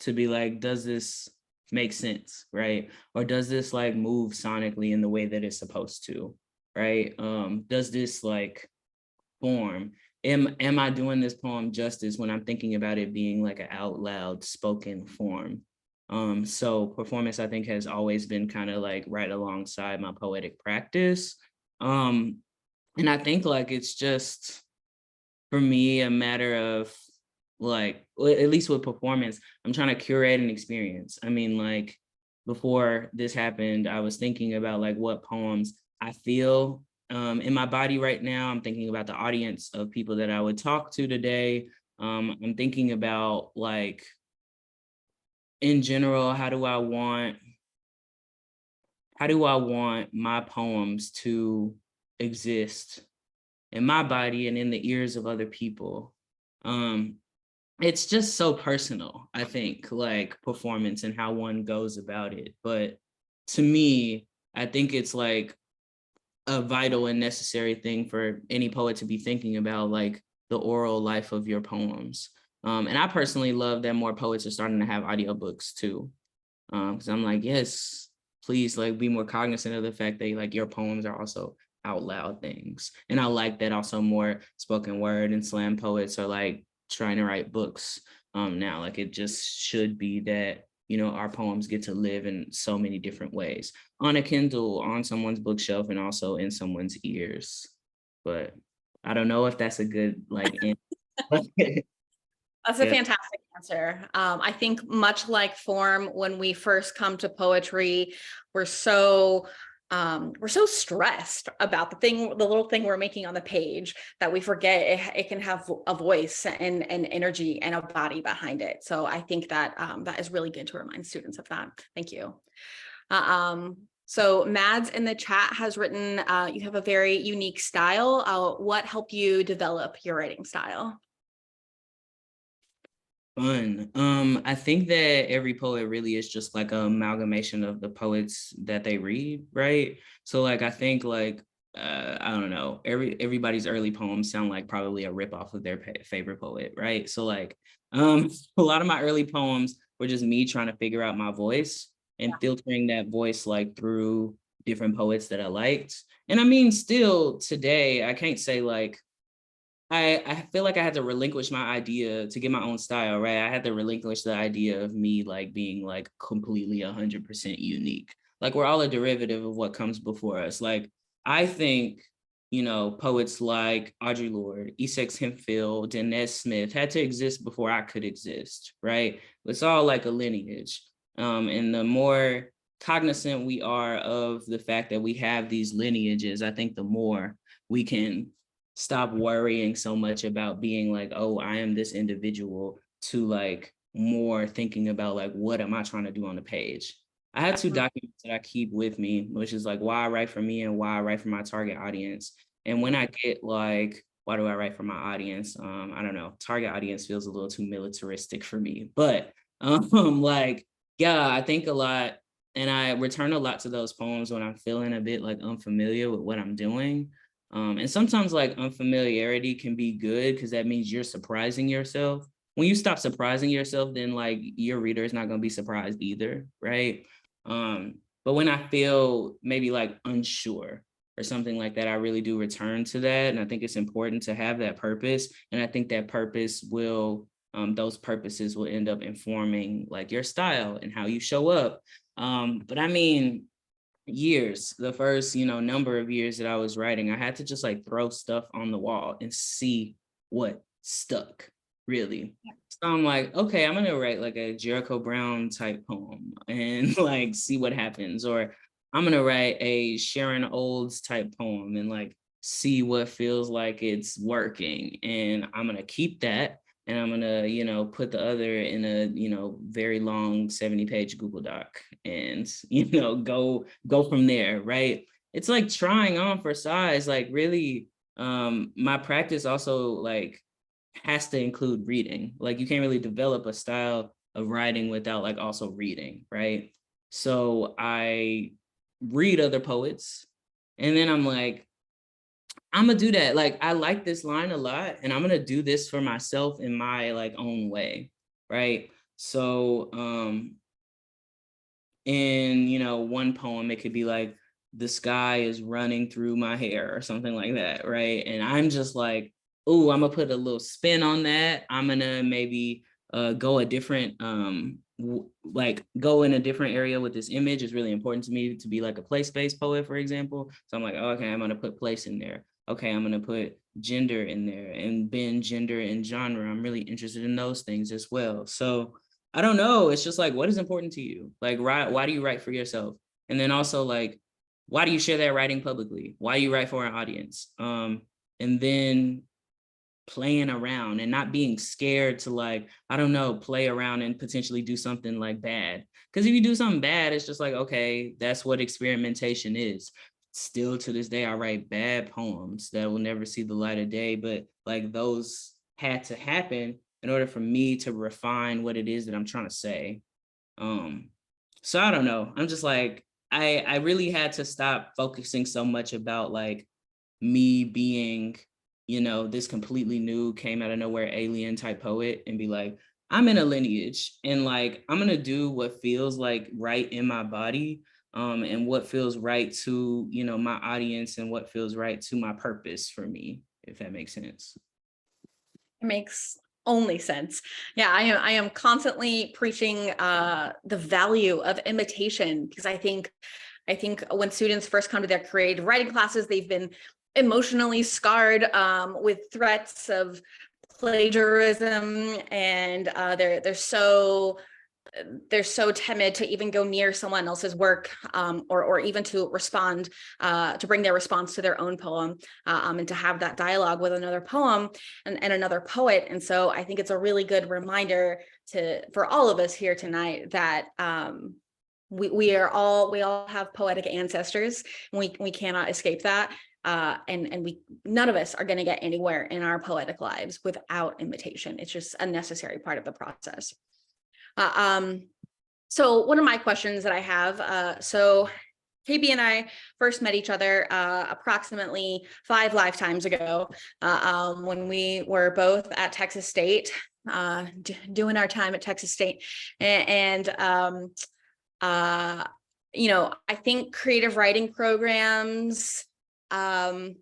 to be like, does this make sense, right? Or does this like move sonically in the way that it's supposed to, right? Does this like form? Am I doing this poem justice when I'm thinking about it being like an out loud spoken form? So performance, I think, has always been kind of like right alongside my poetic practice. And I think like it's just, for me, a matter of like, at least with performance, I'm trying to curate an experience. I mean, like before this happened, I was thinking about like what poems I feel in my body right now. I'm thinking about the audience of people that I would talk to today. I'm thinking about like, in general, how do I want my poems to exist in my body and in the ears of other people? It's just so personal, I think, like performance and how one goes about it. But to me, I think it's like a vital and necessary thing for any poet to be thinking about, like the oral life of your poems. And I personally love that more poets are starting to have audiobooks too. Because I'm like, yes, please, like, be more cognizant of the fact that like your poems are also out loud things. And I like that also more spoken word and slam poets are like trying to write books now. Like it just should be that, you know, our poems get to live in so many different ways, on a Kindle, on someone's bookshelf, and also in someone's ears. But I don't know if that's a good like That's a yeah. fantastic answer. I think much like form, when we first come to poetry, we're so stressed about the little thing we're making on the page, that we forget it can have a voice and energy and a body behind it. So I think that that is really good to remind students of that. Thank you. So Mads in the chat has written, you have a very unique style. What helped you develop your writing style? Fun. I think that every poet really is just like an amalgamation of the poets that they read, right? So like I think like I don't know, everybody's early poems sound like probably a ripoff of their favorite poet, right? So like a lot of my early poems were just me trying to figure out my voice and filtering that voice like through different poets that I liked. And I mean, still today, I can't say like I feel like I had to relinquish my idea to get my own style, right? I had to relinquish the idea of me like being like completely 100% unique. Like we're all a derivative of what comes before us. Like I think, you know, poets like Audre Lorde, Essex Hemphill, Denez Smith had to exist before I could exist, right? It's all like a lineage. And the more cognizant we are of the fact that we have these lineages, I think the more we can stop worrying so much about being like, oh, I am this individual, to like more thinking about like, what am I trying to do on the page? I had 2 documents that I keep with me, which is like why I write for me and why I write for my target audience. And when I get like, why do I write for my audience? I don't know, target audience feels a little too militaristic for me, but like, yeah, I think a lot, and I return a lot to those poems when I'm feeling a bit like unfamiliar with what I'm doing. And sometimes like unfamiliarity can be good because that means you're surprising yourself. When you stop surprising yourself, then like your reader is not going to be surprised either, right? But when I feel maybe like unsure or something like that, I really do return to that. And I think it's important to have that purpose. And I think that purpose will, those purposes will end up informing like your style and how you show up. But I mean, the first, number of years that I was writing, I had to just like throw stuff on the wall and see what stuck, really. So I'm like, okay, I'm gonna write like a Jericho Brown type poem and like see what happens. Or I'm gonna write a Sharon Olds type poem and like see what feels like it's working. And I'm gonna keep that, and I'm gonna, put the other in a, very long 70-page Google Doc and, go from there, right? It's like trying on for size, like really, my practice also like has to include reading. Like you can't really develop a style of writing without like also reading, right? So I read other poets, and then I'm like, I'm gonna do that. Like I like this line a lot, and I'm gonna do this for myself in my like own way, right? So in one poem it could be like, the sky is running through my hair or something like that, right? And I'm just like, oh, I'm gonna put a little spin on that. I'm gonna maybe go a different like go in a different area with this image. Is really important to me to be like a place-based poet, for example. So I'm like, oh, okay, I'm gonna put place in there. Okay, I'm gonna put gender in there, and bend gender and genre. I'm really interested in those things as well. So I don't know. It's just like, what is important to you? Like, why do you write for yourself? And then also like, why do you share that writing publicly? Why do you write for an audience? And then playing around and not being scared to like, I don't know, play around and potentially do something like bad. Because if you do something bad, it's just like, okay, that's what experimentation is. Still to this day, I write bad poems that will never see the light of day, but like those had to happen in order for me to refine what it is that I'm trying to say. So I don't know. I'm just like, I really had to stop focusing so much about like me being, this completely new, came out of nowhere alien type poet, and be like, I'm in a lineage, and like I'm gonna do what feels like right in my body, and what feels right to, my audience, and what feels right to my purpose for me, if that makes sense. It makes only sense. Yeah, I am constantly preaching the value of imitation, because I think when students first come to their creative writing classes, they've been emotionally scarred with threats of plagiarism, and they're so timid to even go near someone else's work, or even to respond, to bring their response to their own poem, and to have that dialogue with another poem and another poet. And so I think it's a really good reminder for all of us here tonight that we all have poetic ancestors, and we cannot escape that. And none of us are going to get anywhere in our poetic lives without imitation. It's just a necessary part of the process. So one of my questions that I have, so KB and I first met each other approximately 5 lifetimes ago, when we were both at Texas State, doing our time at Texas State. And I think creative writing programs, among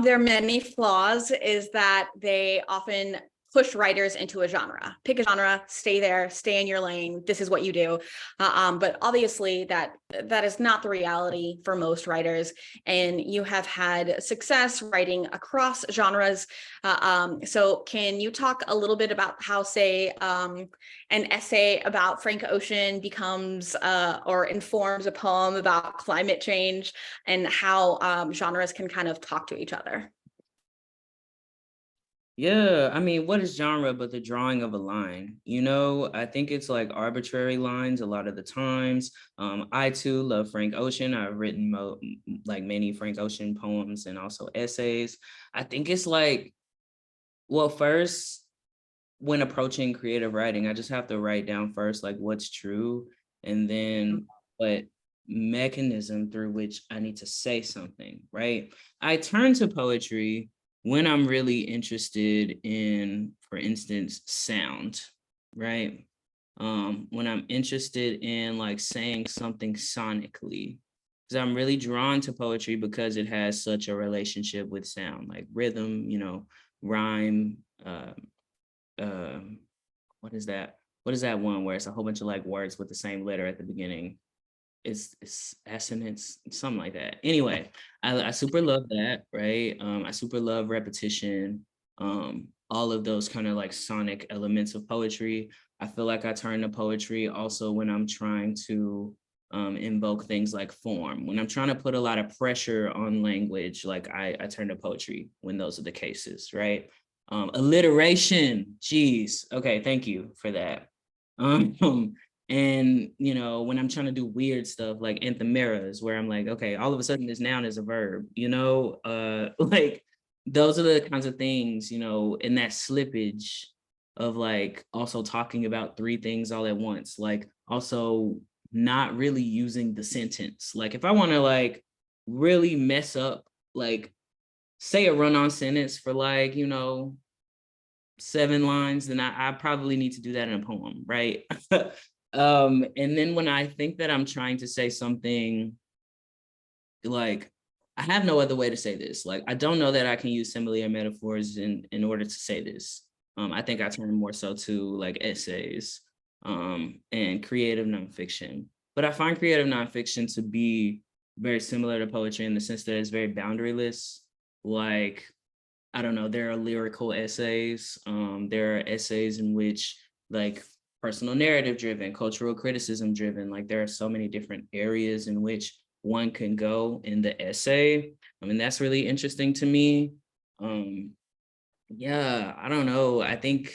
their many flaws, is that they often push writers into a genre. Pick a genre, stay there, stay in your lane. This is what you do. But obviously that is not the reality for most writers. And you have had success writing across genres. So can you talk a little bit about how, say, an essay about Frank Ocean becomes or informs a poem about climate change, and how genres can kind of talk to each other? Yeah, I mean, what is genre but the drawing of a line? You know, I think it's like arbitrary lines a lot of the times. I too love Frank Ocean. I've written like many Frank Ocean poems and also essays. I think it's like, well, first, when approaching creative writing, I just have to write down first like what's true, and then what mechanism through which I need to say something, right? I turn to poetry when I'm really interested in, for instance, sound, right? When I'm interested in like saying something sonically, because I'm really drawn to poetry because it has such a relationship with sound, like rhythm, you know, rhyme, what is that? What is that one where it's a whole bunch of like words with the same letter at the beginning? It's assonance, something like that. Anyway, I super love that, right? I super love repetition, all of those kind of like sonic elements of poetry. I feel like I turn to poetry also when I'm trying to invoke things like form. When I'm trying to put a lot of pressure on language, like I turn to poetry when those are the cases, right? Alliteration, geez. Okay, thank you for that. And you know, when I'm trying to do weird stuff like anthemeras, where I'm like, okay, all of a sudden this noun is a verb, you know, like those are the kinds of things, you know, in that slippage of like also talking about three things all at once, like also not really using the sentence. Like if I want to like really mess up, like say a run-on sentence for like, you know, 7 lines, then I probably need to do that in a poem, right? And then when I think that I'm trying to say something like, I have no other way to say this. Like, I don't know that I can use simile or metaphors in order to say this. I think I turn more so to like essays and creative nonfiction. But I find creative nonfiction to be very similar to poetry in the sense that it's very boundaryless. Like, I don't know, there are lyrical essays. There are essays in which like personal narrative driven, cultural criticism driven, like there are so many different areas in which one can go in the essay. I mean, that's really interesting to me. Yeah, I don't know. I think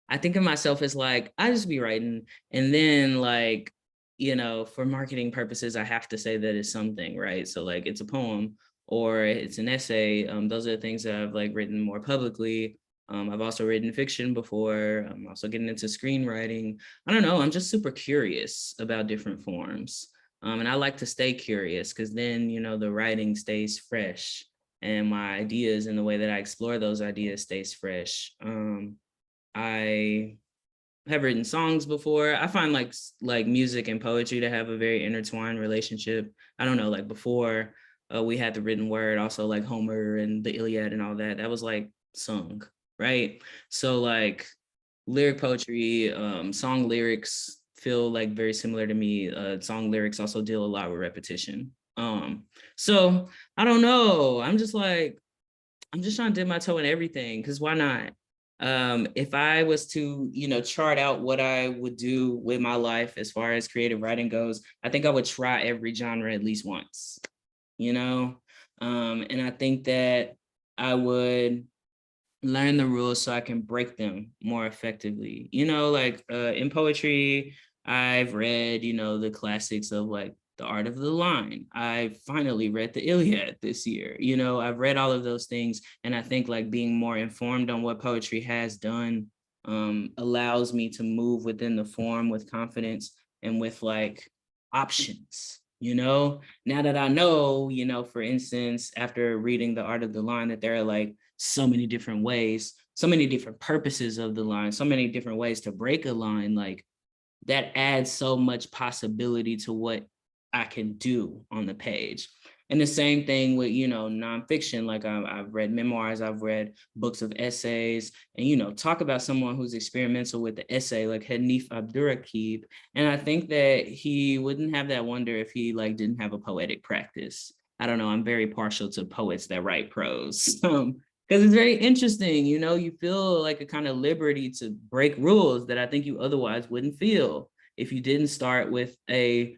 of myself as like, I just be writing, and then like, you know, for marketing purposes, I have to say that it's something, right? So like it's a poem or it's an essay. Those are the things that I've like written more publicly. I've also written fiction before. I'm also getting into screenwriting. I don't know, I'm just super curious about different forms. And I like to stay curious because then, you know, the writing stays fresh and my ideas and the way that I explore those ideas stays fresh. I have written songs before. I find like music and poetry to have a very intertwined relationship. I don't know, like before we had the written word, also like Homer and the Iliad and all that. That was like sung, right? So like lyric poetry, song lyrics feel like very similar to me. Song lyrics also deal a lot with repetition. So I don't know. I'm just trying to dip my toe in everything because why not? If I was to, you know, chart out what I would do with my life as far as creative writing goes, I think I would try every genre at least once, you know? And I think that I would learn the rules so I can break them more effectively. You know, like in poetry, I've read, you know, the classics of like The Art of the Line. I finally read the Iliad this year. You know, I've read all of those things. And I think like being more informed on what poetry has done allows me to move within the form with confidence and with like options. You know, now that I know, you know, for instance, after reading The Art of the Line, that there are like so many different ways, so many different purposes of the line, so many different ways to break a line, like that adds so much possibility to what I can do on the page. And the same thing with, nonfiction. Like I've read memoirs, I've read books of essays, and, talk about someone who's experimental with the essay, like Hanif Abdurraqib. And I think that he wouldn't have that wonder if he like didn't have a poetic practice. I don't know. I'm very partial to poets that write prose. Because it's very interesting, you feel like a kind of liberty to break rules that I think you otherwise wouldn't feel if you didn't start with a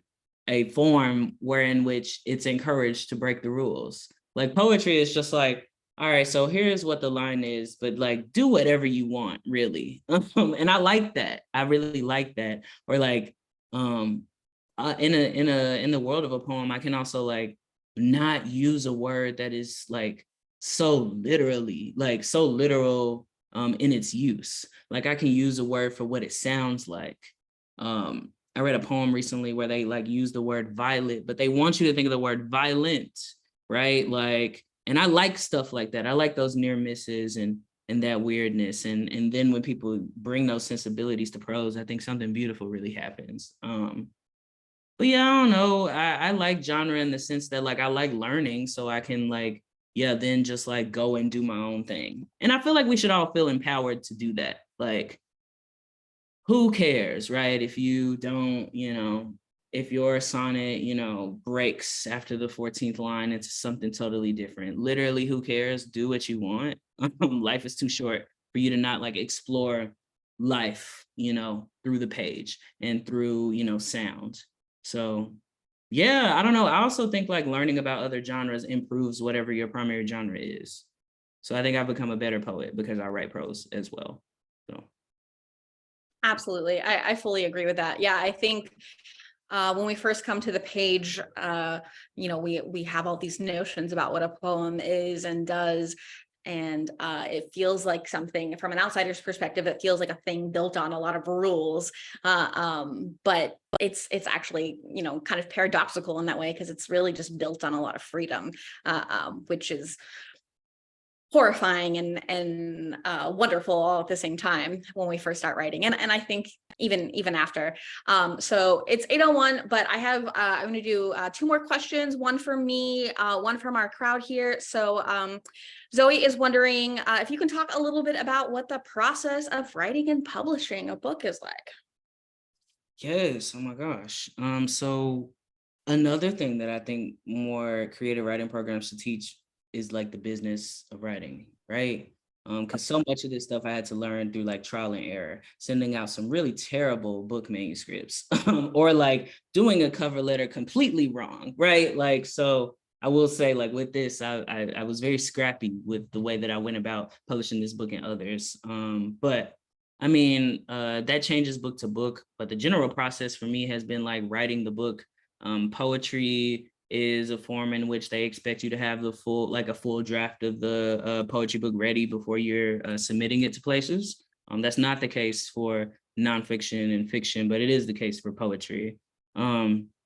form wherein which it's encouraged to break the rules. Like poetry is just like, all right, so here's what the line is, but like do whatever you want, really. And I like that. I really like that. Or like in the world of a poem, I can also like not use a word that is like so literal in its use. Like I can use a word for what it sounds like. I read a poem recently where they like use the word violet, but they want you to think of the word violent, right? Like, and I like stuff like that. I like those near misses and that weirdness. And then when people bring those sensibilities to prose, I think something beautiful really happens. But yeah, I don't know. I like genre in the sense that like I like learning, so I can like, yeah, then just like go and do my own thing. And I feel like we should all feel empowered to do that. Like, who cares, right? If you don't, if your sonnet, breaks after the 14th line into something totally different. Literally, who cares? Do what you want. Life is too short for you to not like explore life, through the page and through, sound. So yeah, I don't know. I also think like learning about other genres improves whatever your primary genre is. So I think I've become a better poet because I write prose as well. So. Absolutely. I fully agree with that. Yeah, I think when we first come to the page, we have all these notions about what a poem is and does. And it feels like something from an outsider's perspective, it feels like a thing built on a lot of rules. But it's actually, kind of paradoxical in that way, because it's really just built on a lot of freedom, which is horrifying and wonderful all at the same time when we first start writing, and I think even after. So it's 8:01, but I'm going to do 2 more questions, one from me, one from our crowd here. So Zoe is wondering if you can talk a little bit about what the process of writing and publishing a book is like. Yes, oh my gosh. So another thing that I think more creative writing programs should teach is like the business of writing, right? Because so much of this stuff I had to learn through like trial and error, sending out some really terrible book manuscripts, or like doing a cover letter completely wrong, right? Like, so I will say, like with this, I was very scrappy with the way that I went about publishing this book and others. But I mean, that changes book to book, but the general process for me has been like writing the book. Poetry is a form in which they expect you to have a full draft of the poetry book ready before you're submitting it to places. That's not the case for nonfiction and fiction, but it is the case for poetry.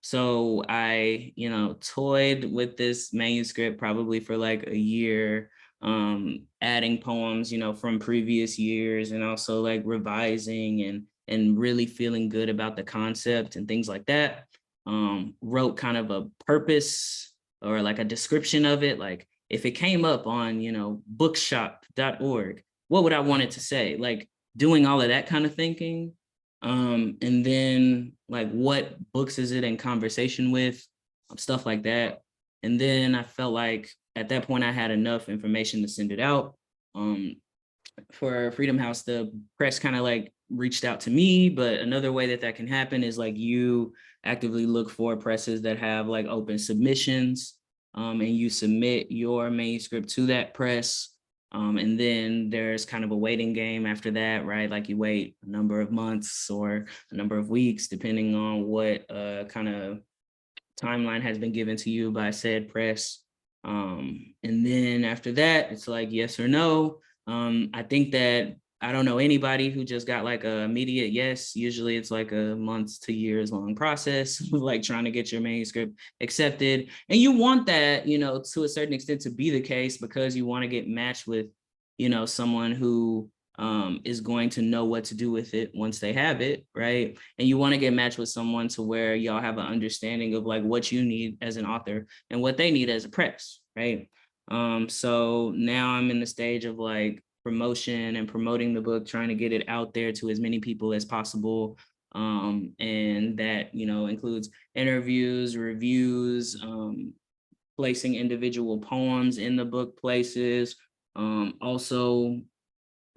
So I, toyed with this manuscript probably for like a year, adding poems, from previous years, and also like revising and really feeling good about the concept and things like that. Wrote kind of a purpose or like a description of it. Like if it came up on, bookshop.org, what would I want it to say? Like doing all of that kind of thinking. And then like what books is it in conversation with, stuff like that. And then I felt like at that point I had enough information to send it out. For Freedom House, the press kind of like reached out to me, but another way that can happen is like you actively look for presses that have like open submissions, and you submit your manuscript to that press. And then there's kind of a waiting game after that, right? Like you wait a number of months or a number of weeks, depending on what kind of timeline has been given to you by said press. And then after that, it's like yes or no. I think that I don't know anybody who just got like a immediate yes. Usually it's like a months to years long process of like trying to get your manuscript accepted. And you want that, to a certain extent to be the case because you want to get matched with, someone who is going to know what to do with it once they have it, right? And you want to get matched with someone to where y'all have an understanding of like what you need as an author and what they need as a press, right? So now I'm in the stage of like promotion and promoting the book, trying to get it out there to as many people as possible. And that, you know, includes interviews, reviews, placing individual poems in the book places, also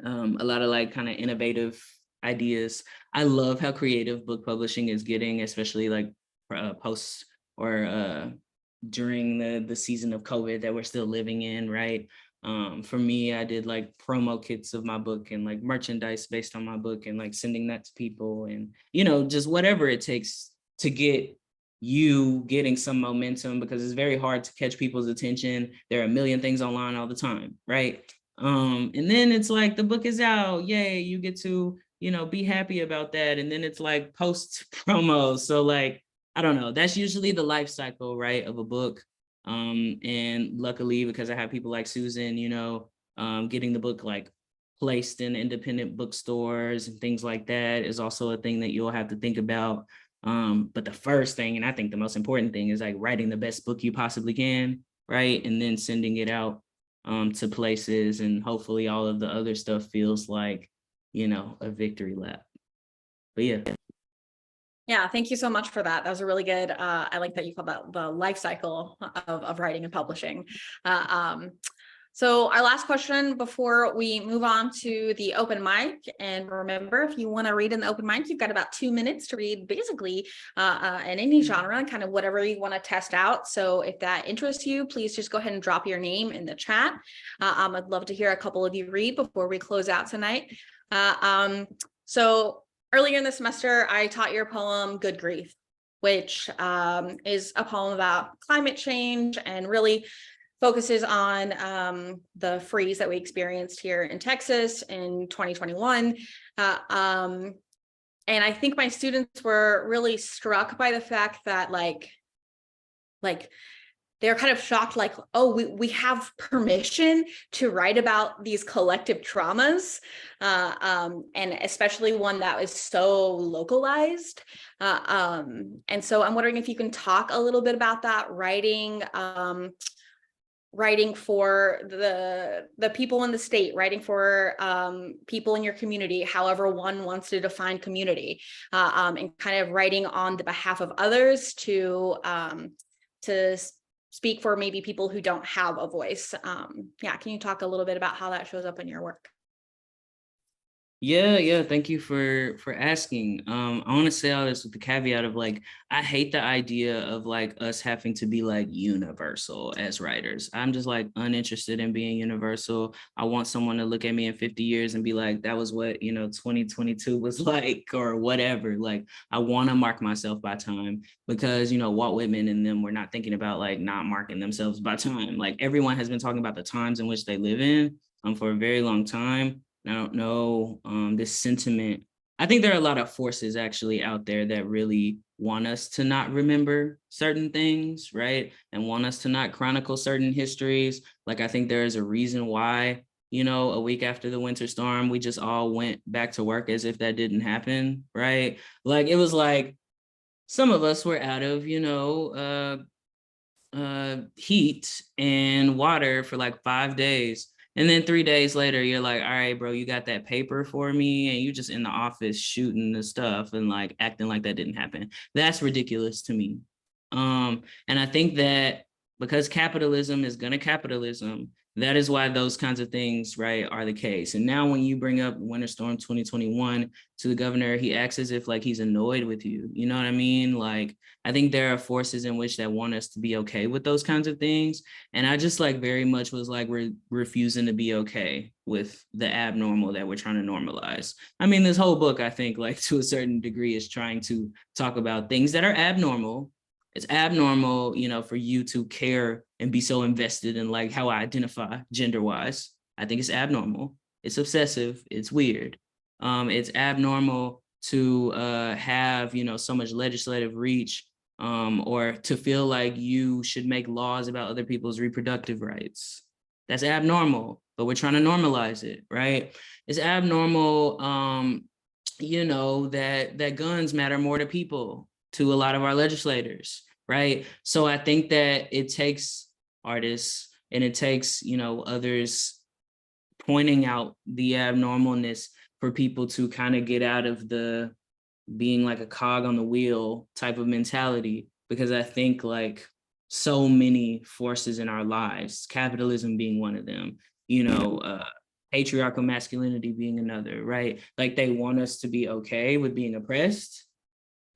a lot of like kind of innovative ideas. I love how creative book publishing is getting, especially like post or during the season of COVID that we're still living in, right? For me, I did like promo kits of my book and like merchandise based on my book and like sending that to people and, you know, just whatever it takes to get you getting some momentum, because it's very hard to catch people's attention. There are a million things online all the time, right? And then it's like the book is out, yay, you get to, you know, be happy about that. And then it's like post promo. So like, I don't know, that's usually the life cycle, right, of a book. And luckily, because I have people like Susan, you know, getting the book like placed in independent bookstores and things like that is also a thing that you'll have to think about. But the first thing, and I think the most important thing, is like writing the best book you possibly can, right? And then sending it out to places, and hopefully all of the other stuff feels like, you know, a victory lap. But yeah. Yeah, thank you so much for that. That was a really good, I like that you call that the life cycle of writing and publishing. So our last question before we move on to the open mic, and remember, if you want to read in the open mic, you've got about 2 minutes to read basically in any genre, kind of whatever you want to test out. So if that interests you, please just go ahead and drop your name in the chat. I'd love to hear a couple of you read before we close out tonight. So earlier in the semester, I taught your poem, Good Grief, which is a poem about climate change and really focuses on the freeze that we experienced here in Texas in 2021. And I think my students were really struck by the fact that like they're kind of shocked, like, oh, we have permission to write about these collective traumas, and especially one that is so localized. And so I'm wondering if you can talk a little bit about that, writing for the people in the state, writing for people in your community, however one wants to define community, and kind of writing on the behalf of others to speak for maybe people who don't have a voice. Yeah, can you talk a little bit about how that shows up in your work? Yeah, thank you for asking. I want to say all this with the caveat of like, I hate the idea of like us having to be like universal as writers. I'm just like uninterested in being universal. I want someone to look at me in 50 years and be like, that was what, you know, 2022 was like, or whatever. Like, I want to mark myself by time, because, you know, Walt Whitman and them were not thinking about like not marking themselves by time. Like, everyone has been talking about the times in which they live in for a very long time. I don't know, this sentiment. I think there are a lot of forces actually out there that really want us to not remember certain things, right? And want us to not chronicle certain histories. Like, I think there is a reason why, you know, a week after the winter storm, we just all went back to work as if that didn't happen, right? Like, it was like some of us were out of, you know, heat and water for like 5 days. And then 3 days later, you're like, all right, bro, you got that paper for me? And you just in the office shooting the stuff and like acting like that didn't happen. That's ridiculous to me. And I think that because capitalism is gonna capitalism, that is why those kinds of things, right, are the case. And now when you bring up Winter Storm 2021 to the governor, he acts as if like he's annoyed with you. You know what I mean? Like, I think there are forces in which that want us to be okay with those kinds of things. And I just like very much was like, we're refusing to be okay with the abnormal that we're trying to normalize. I mean, this whole book, I think, like to a certain degree, is trying to talk about things that are abnormal. It's abnormal, you know, for you to care and be so invested in like how I identify gender wise. I think it's abnormal. It's obsessive. It's weird. It's abnormal to have, you know, so much legislative reach, or to feel like you should make laws about other people's reproductive rights. That's abnormal, but we're trying to normalize it, right? It's abnormal, you know, that guns matter more to people, to a lot of our legislators, right? So I think that it takes artists and it takes, you know, others pointing out the abnormalness for people to kind of get out of the being like a cog on the wheel type of mentality, because I think like so many forces in our lives, capitalism being one of them, you know, patriarchal masculinity being another, right? Like they want us to be okay with being oppressed.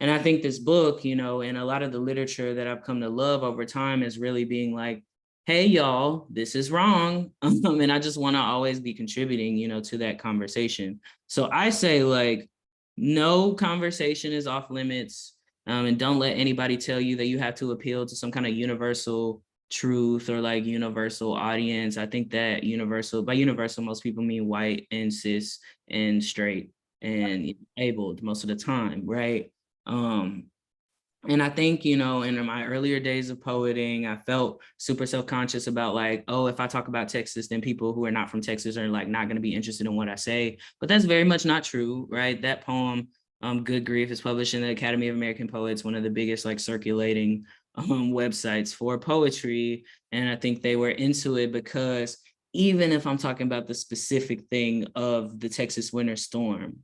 And I think this book, you know, and a lot of the literature that I've come to love over time is really being like, hey, y'all, this is wrong. And I just want to always be contributing, you know, to that conversation. So I say like, no conversation is off limits. And don't let anybody tell you that you have to appeal to some kind of universal truth or like universal audience. I think that universal, by universal, most people mean white and cis and straight and abled most of the time, right? And I think, you know, in my earlier days of poeting, I felt super self-conscious about like, oh, if I talk about Texas, then people who are not from Texas are like not going to be interested in what I say. But that's very much not true, right? That poem, Good Grief, is published in the Academy of American Poets, one of the biggest like circulating websites for poetry. And I think they were into it because even if I'm talking about the specific thing of the Texas winter storm,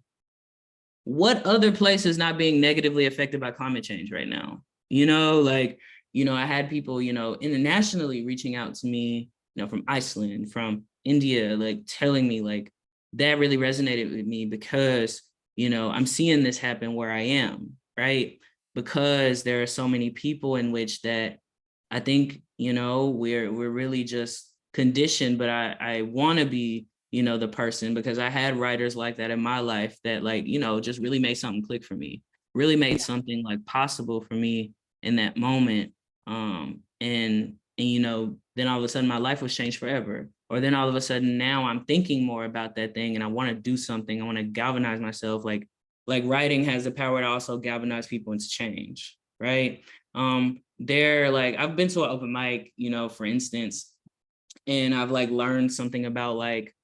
what other place is not being negatively affected by climate change right now? You know, like, you know, I had people, you know, internationally reaching out to me, you know, from Iceland, from India, like telling me like that really resonated with me because, you know, I'm seeing this happen where I am, right? Because there are so many people in which that I think, you know, we're really just conditioned, but I want to be, you know, the person, because I had writers like that in my life that like, you know, just really made something click for me, really made something like possible for me in that moment. And you know, then all of a sudden my life was changed forever. Or then all of a sudden now I'm thinking more about that thing and I want to do something. I want to galvanize myself. Like writing has the power to also galvanize people into change, right? They're like, I've been to an open mic, you know, for instance, and I've like learned something about like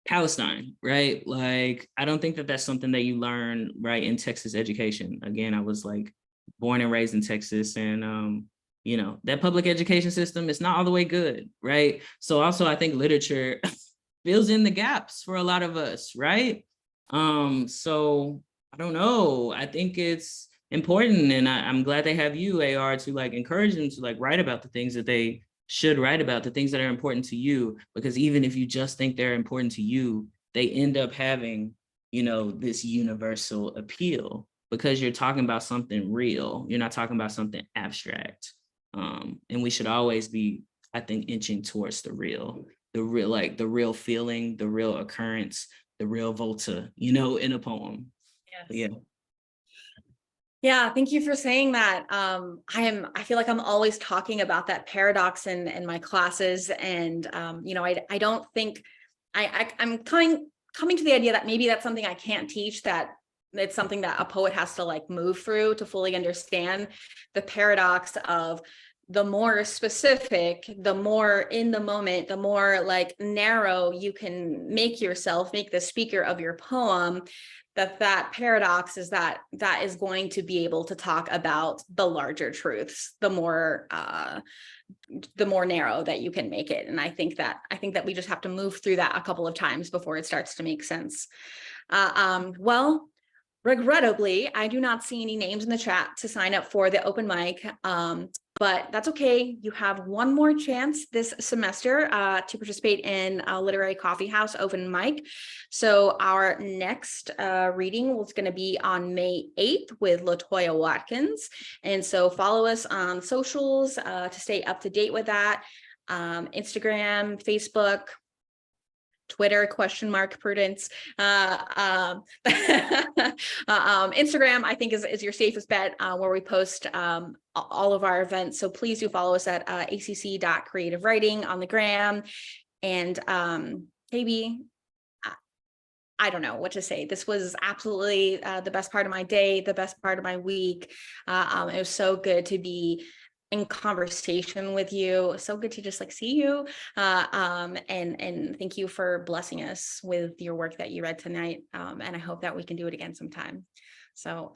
Palestine, right? Like, I don't think that that's something that you learn right in Texas education. Again, I was like born and raised in Texas, and you know, that public education system is not all the way good, right? So also I think literature fills in the gaps for a lot of us, right? So I don't know. I think it's important, and I'm glad they have you, AR, to like encourage them to like write about the things that they should write about, the things that are important to you, because even if you just think they're important to you, they end up having, you know, this universal appeal because you're talking about something real. You're not talking about something abstract. And we should always be, I think, inching towards the real, like the real feeling, the real occurrence, the real volta, you know, in a poem. Yes. Yeah. Yeah, thank you for saying that. I feel like I'm always talking about that paradox in my classes. And you know, I don't think I'm coming to the idea that maybe that's something I can't teach, that it's something that a poet has to like move through to fully understand the paradox of the more specific, the more in the moment, the more like narrow you can make yourself, make the speaker of your poem, that paradox is that is going to be able to talk about the larger truths, the more narrow that you can make it. And I think that we just have to move through that a couple of times before it starts to make sense. Well, regrettably, I do not see any names in the chat to sign up for the open mic, but that's okay. You have one more chance this semester to participate in a Literary Coffeehouse open mic. So our next reading was going to be on May 8th with LaToya Watkins. And so follow us on socials to stay up to date with that. Instagram, Facebook, Twitter, Prudence. Instagram, I think is your safest bet, where we post all of our events. So please do follow us at acc.creativewriting on the gram. And KB, I don't know what to say. This was absolutely the best part of my day, the best part of my week. It was so good to be in conversation with you. So good to just like see you. And thank you for blessing us with your work that you read tonight. And I hope that we can do it again sometime. So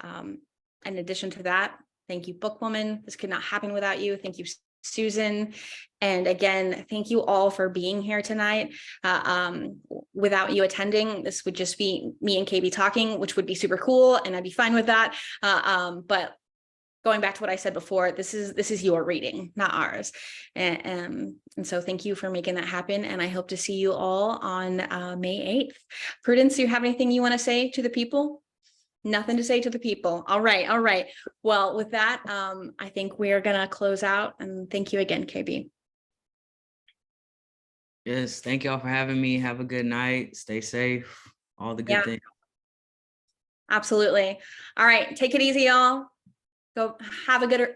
in addition to that, thank you, BookWoman. This could not happen without you. Thank you, Susan. And again, thank you all for being here tonight. Without you attending, this would just be me and KB talking, which would be super cool. And I'd be fine with that. But going back to what I said before, this is your reading, not ours. And so thank you for making that happen. And I hope to see you all on May 8th. Prudence, do you have anything you want to say to the people? Nothing to say to the people. All right. All right. Well, with that, I think we are going to close out. And thank you again, KB. Yes, thank y'all for having me. Have a good night. Stay safe. All the good things. Absolutely. All right. Take it easy, y'all. Go have a good